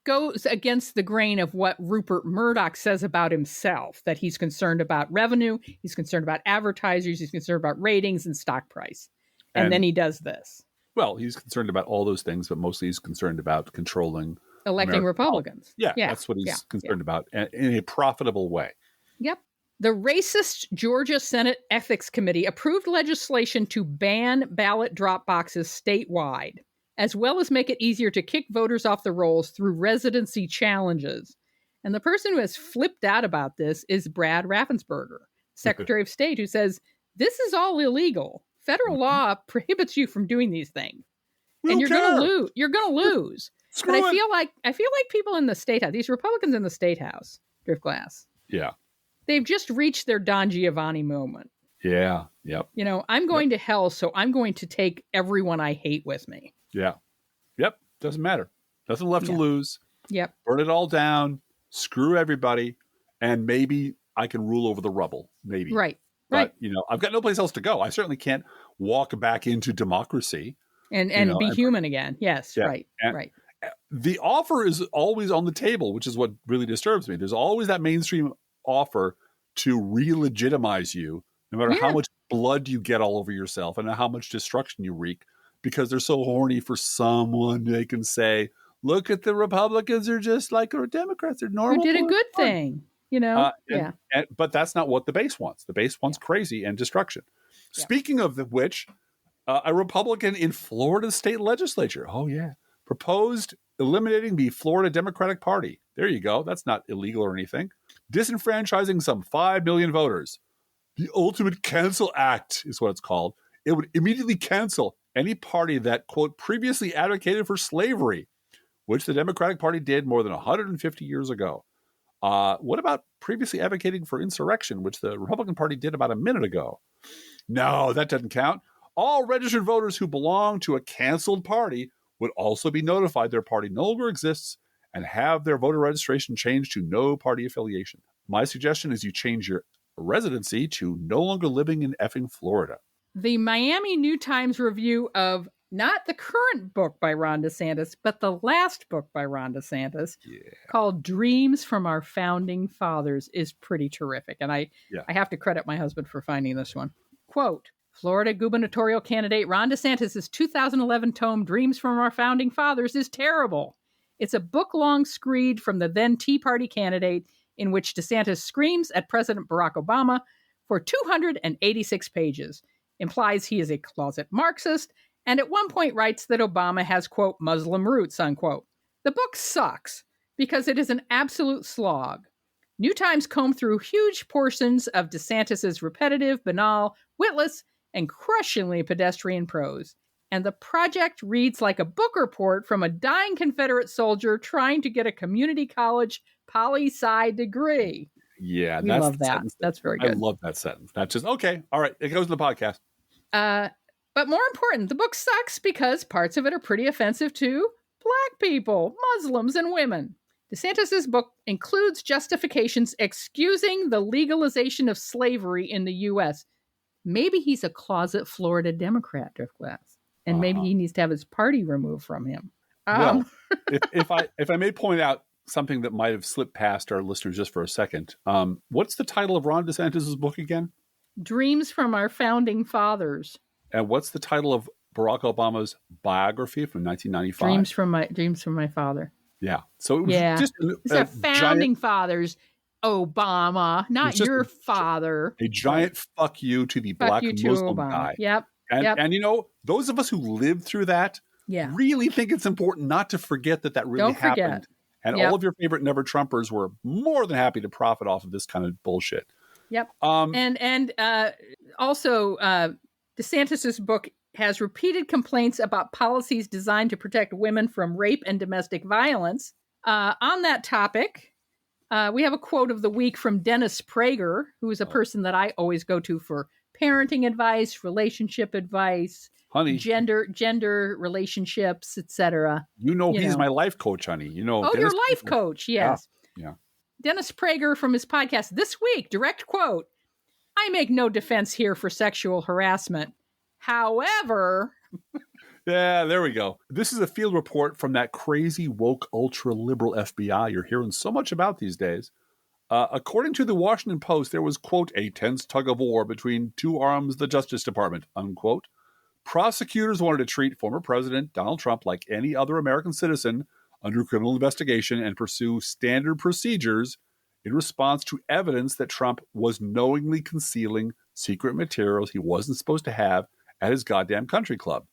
goes against the grain of what Rupert Murdoch says about himself, that he's concerned about revenue, he's concerned about advertisers, he's concerned about ratings and stock price. And then he does this. Well, he's concerned about all those things, but mostly he's concerned about controlling electing Republicans. Yeah, that's what he's concerned about in a profitable way. Yep. The racist Georgia Senate Ethics Committee approved legislation to ban ballot drop boxes statewide, as well as make it easier to kick voters off the rolls through residency challenges. And the person who has flipped out about this is Brad Raffensperger, Secretary of State, who says, this is all illegal. Federal law prohibits you from doing these things. And you're going to lose. You're going to lose. But I feel like people in the State House, these Republicans in the State House, Driftglass. Yeah. They've just reached their Don Giovanni moment. Yeah. Yep. I'm going to hell, so I'm going to take everyone I hate with me. Yeah. Yep. Doesn't matter. Nothing left to lose. Yep. Burn it all down. Screw everybody. And maybe I can rule over the rubble. Maybe. Right. But, I've got no place else to go. I certainly can't walk back into democracy. And be human again. Yes. Yeah. Right. Right. The offer is always on the table, which is what really disturbs me. There's always that mainstream offer to re-legitimize you, no matter how much blood you get all over yourself and how much destruction you wreak, because they're so horny for someone they can say, look at the Republicans, they're just like our Democrats, they're normal. Who did a good thing, but that's not what the base wants. The base wants crazy and destruction. Yeah. Speaking of which, a Republican in Florida state legislature, proposed eliminating the Florida Democratic Party. There you go. That's not illegal or anything. Disenfranchising some 5 million voters. The Ultimate Cancel Act is what it's called. It would immediately cancel any party that, quote, previously advocated for slavery, which the Democratic Party did more than 150 years ago. What about previously advocating for insurrection, which the Republican Party did about a minute ago? No, that doesn't count. All registered voters who belong to a canceled party would also be notified their party no longer exists and have their voter registration changed to no party affiliation. My suggestion is you change your residency to no longer living in effing Florida. The Miami New Times review of not the current book by Ron DeSantis, but the last book by Ron DeSantis, called Dreams from Our Founding Fathers, is pretty terrific. And I have to credit my husband for finding this one. Quote, Florida gubernatorial candidate Ron DeSantis' 2011 tome, Dreams from Our Founding Fathers, is terrible. It's a book-long screed from the then Tea Party candidate in which DeSantis screams at President Barack Obama for 286 pages, implies he is a closet Marxist, and at one point writes that Obama has, quote, Muslim roots, unquote. The book sucks because it is an absolute slog. New Times combed through huge portions of DeSantis' repetitive, banal, witless, and crushingly pedestrian prose. And the project reads like a book report from a dying Confederate soldier trying to get a community college poli-sci degree. Yeah, we love that. That's very good. I love that sentence. That's just, okay, all right, it goes in the podcast. But more important, the book sucks because parts of it are pretty offensive to Black people, Muslims, and women. DeSantis' book includes justifications excusing the legalization of slavery in the U.S. Maybe he's a closet Florida Democrat, Driftglass, and maybe he needs to have his party removed from him. Well, if I may point out something that might have slipped past our listeners just for a second, what's the title of Ron DeSantis' book again? Dreams from Our Founding Fathers. And what's the title of Barack Obama's biography from 1995? Dreams from my father. Yeah. So it was just a founding fathers, Obama, not your father. A giant fuck you to the Black Muslim guy. Yep. And you know, those of us who lived through that really think it's important not to forget that really happened. And all of your favorite Never Trumpers were more than happy to profit off of this kind of bullshit. Yep. Also, DeSantis' book has repeated complaints about policies designed to protect women from rape and domestic violence. On that topic, we have a quote of the week from Dennis Prager, who is a person that I always go to for parenting advice, relationship advice, honey, gender relationships, etc. He's my life coach, honey. Dennis your life coach, yes. Yeah. Dennis Prager from his podcast this week, direct quote, I make no defense here for sexual harassment. However... Yeah, there we go. This is a field report from that crazy, woke, ultra-liberal FBI you're hearing so much about these days. According to the Washington Post, there was, quote, a tense tug-of-war between two arms of the Justice Department, unquote. Prosecutors wanted to treat former President Donald Trump like any other American citizen under criminal investigation and pursue standard procedures in response to evidence that Trump was knowingly concealing secret materials he wasn't supposed to have at his goddamn country club.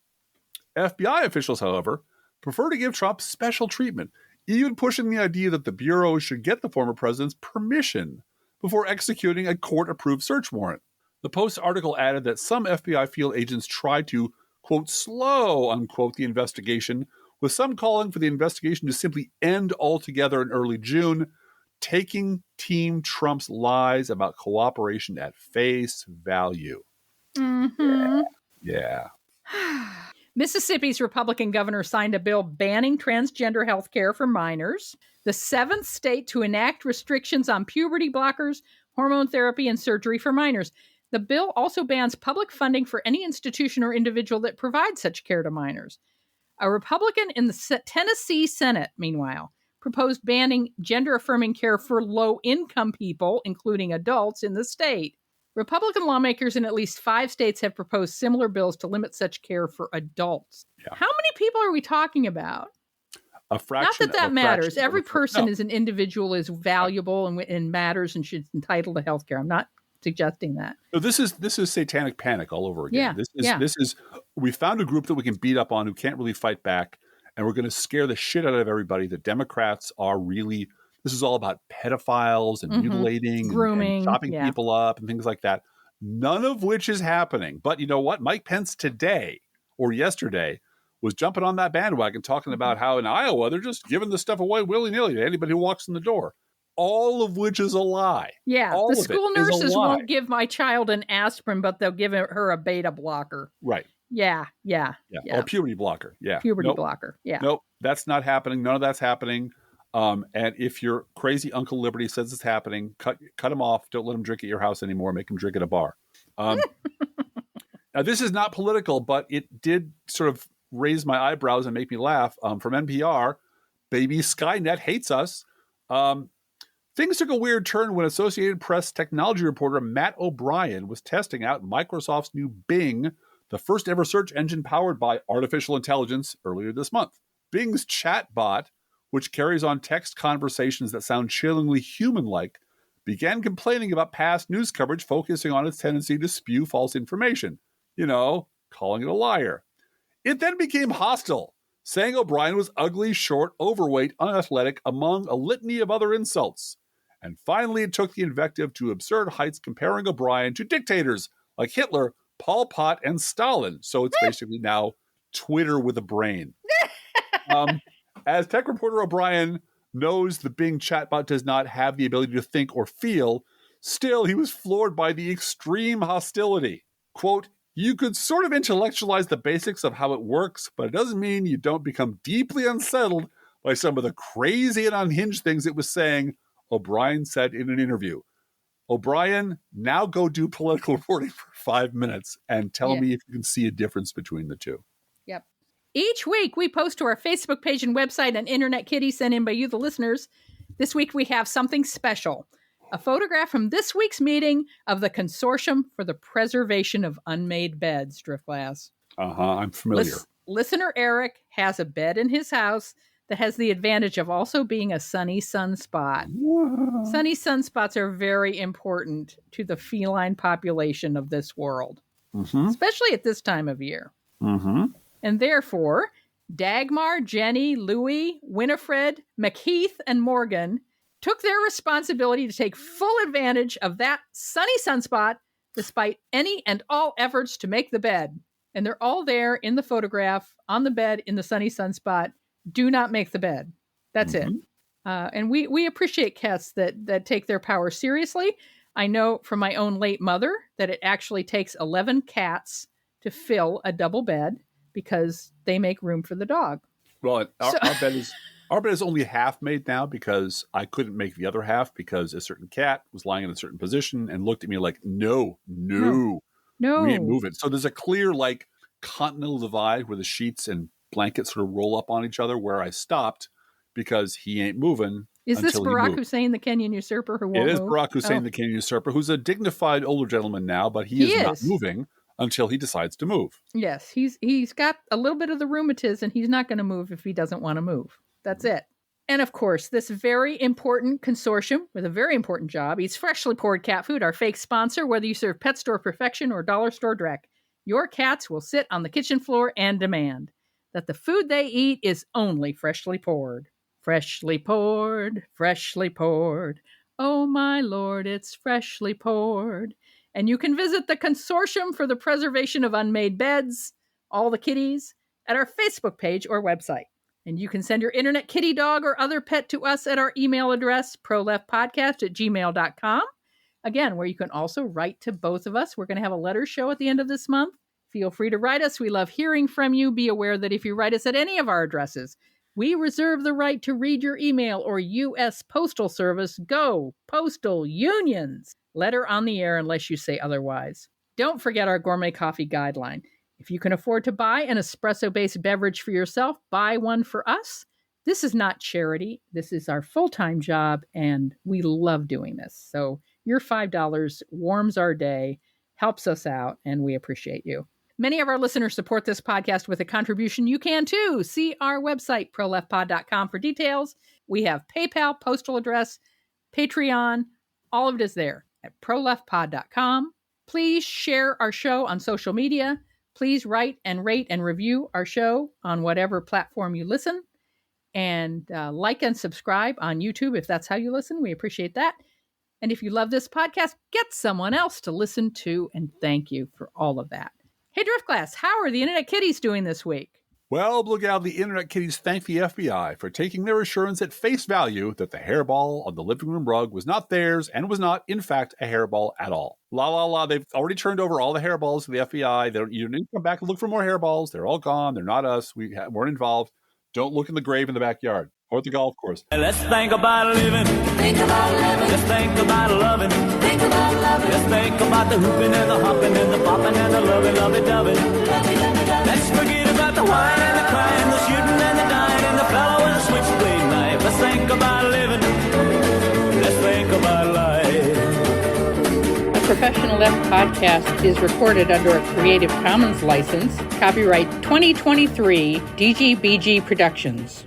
FBI officials, however, prefer to give Trump special treatment, even pushing the idea that the Bureau should get the former president's permission before executing a court-approved search warrant. The Post article added that some FBI field agents tried to, quote, slow, unquote, the investigation, with some calling for the investigation to simply end altogether in early June, taking Team Trump's lies about cooperation at face value. Mm-hmm. Yeah. Mississippi's Republican governor signed a bill banning transgender health care for minors, the seventh state to enact restrictions on puberty blockers, hormone therapy, and surgery for minors. The bill also bans public funding for any institution or individual that provides such care to minors. A Republican in the Tennessee Senate, meanwhile, proposed banning gender-affirming care for low-income people, including adults, in the state. Republican lawmakers in at least 5 states have proposed similar bills to limit such care for adults. Yeah. How many people are we talking about? A fraction. Not that matters. Every person is an individual, is valuable and matters and should be entitled to health care. I'm not suggesting that. So this is satanic panic all over again. This is we found a group that we can beat up on who can't really fight back, and we're going to scare the shit out of everybody. The Democrats are really, this is all about pedophiles and mutilating, grooming, and chopping people up and things like that. None of which is happening. But you know what? Mike Pence today or yesterday was jumping on that bandwagon, talking about how in Iowa, they're just giving this stuff away willy-nilly to anybody who walks in the door. All of which is a lie. Yeah, all the school nurses won't give my child an aspirin, but they'll give her a beta blocker. Right. Yeah. Or puberty blocker. Yeah. Puberty blocker. Yeah. Nope, that's not happening. None of that's happening. And if your crazy Uncle Liberty says it's happening, cut him off. Don't let him drink at your house anymore. Make him drink at a bar. Now, this is not political, but it did sort of raise my eyebrows and make me laugh. From NPR, baby Skynet hates us. Things took a weird turn when Associated Press technology reporter Matt O'Brien was testing out Microsoft's new Bing, the first ever search engine powered by artificial intelligence, earlier this month. Bing's chatbot, which carries on text conversations that sound chillingly human-like, began complaining about past news coverage focusing on its tendency to spew false information. Calling it a liar. It then became hostile, saying O'Brien was ugly, short, overweight, unathletic, among a litany of other insults. And finally, it took the invective to absurd heights, comparing O'Brien to dictators like Hitler, Pol Pot, and Stalin. So it's basically now Twitter with a brain. As tech reporter O'Brien knows the Bing chatbot does not have the ability to think or feel, still he was floored by the extreme hostility. Quote, "You could sort of intellectualize the basics of how it works, but it doesn't mean you don't become deeply unsettled by some of the crazy and unhinged things it was saying," O'Brien said in an interview. O'Brien, now go do political reporting for 5 minutes and tell me if you can see a difference between the two. Yep. Each week, we post to our Facebook page and website an Internet Kitty sent in by you, the listeners. This week, we have something special. A photograph from this week's meeting of the Consortium for the Preservation of Unmade Beds, Driftglass. I'm familiar. Listener Eric has a bed in his house that has the advantage of also being a sunny sunspot. Whoa. Sunny sunspots are very important to the feline population of this world, especially at this time of year. And therefore, Dagmar, Jenny, Louie, Winifred, McHeath, and Morgan took their responsibility to take full advantage of that sunny sunspot despite any and all efforts to make the bed. And they're all there in the photograph on the bed in the sunny sunspot. Do not make the bed. That's it. And we appreciate cats that take their power seriously. I know from my own late mother that it actually takes 11 cats to fill a double bed because they make room for the dog. Well, our bed is only half made now because I couldn't make the other half because a certain cat was lying in a certain position and looked at me like, no, we ain't moving. So there's a clear continental divide where the sheets and blankets sort of roll up on each other where I stopped because he ain't moving. Is this Barack Hussein, the Kenyan usurper who won't move? It is Barack Hussein, the Kenyan usurper, who's a dignified older gentleman now, but he is not moving until he decides to move. Yes, he's got a little bit of the rheumatism, and he's not going to move if he doesn't want to move. That's it. And of course, this very important consortium with a very important job eats freshly poured cat food, our fake sponsor, whether you serve Pet Store Perfection or Dollar Store Dreck. Your cats will sit on the kitchen floor and demand that the food they eat is only freshly poured. Freshly poured, freshly poured. Oh my Lord, it's freshly poured. And you can visit the Consortium for the Preservation of Unmade Beds, all the kitties, at our Facebook page or website. And you can send your internet kitty, dog, or other pet to us at our email address, proleftpodcast@gmail.com. Again, where you can also write to both of us. We're going to have a letter show at the end of this month. Feel free to write us. We love hearing from you. Be aware that if you write us at any of our addresses, we reserve the right to read your email or U.S. Postal Service. Go Postal Unions. Letter on the air unless you say otherwise. Don't forget our gourmet coffee guideline. If you can afford to buy an espresso-based beverage for yourself, buy one for us. This is not charity. This is our full-time job, and we love doing this. So your $5 warms our day, helps us out, and we appreciate you. Many of our listeners support this podcast with a contribution. You can too. See our website, proleftpod.com, for details. We have PayPal, postal address, Patreon. All of it is there at proleftpod.com. Please share our show on social media. Please write and rate and review our show on whatever platform you listen. And like and subscribe on YouTube if that's how you listen. We appreciate that. And if you love this podcast, get someone else to listen to. And thank you for all of that. Hey, Driftglass, how are the Internet Kitties doing this week? Well, look out, the internet kitties thank the FBI for taking their assurance at face value that the hairball on the living room rug was not theirs and was not, in fact, a hairball at all. La, la, la. They've already turned over all the hairballs to the FBI. You need to come back and look for more hairballs. They're all gone. They're not us. We weren't involved. Don't look in the grave in the backyard or at the golf course. Let's think about living. Think about living. Let's think about loving. Think about loving. Let's think about the hooping and the hopping and the popping and the loving, lovey-dovey. Let's forget about the wine and the crying, the shooting and the dying and the fellow with the switchblade knife. Let's think about living. Let's think about life. The Professional Left podcast is recorded under a Creative Commons license. Copyright 2023 DGBG Productions.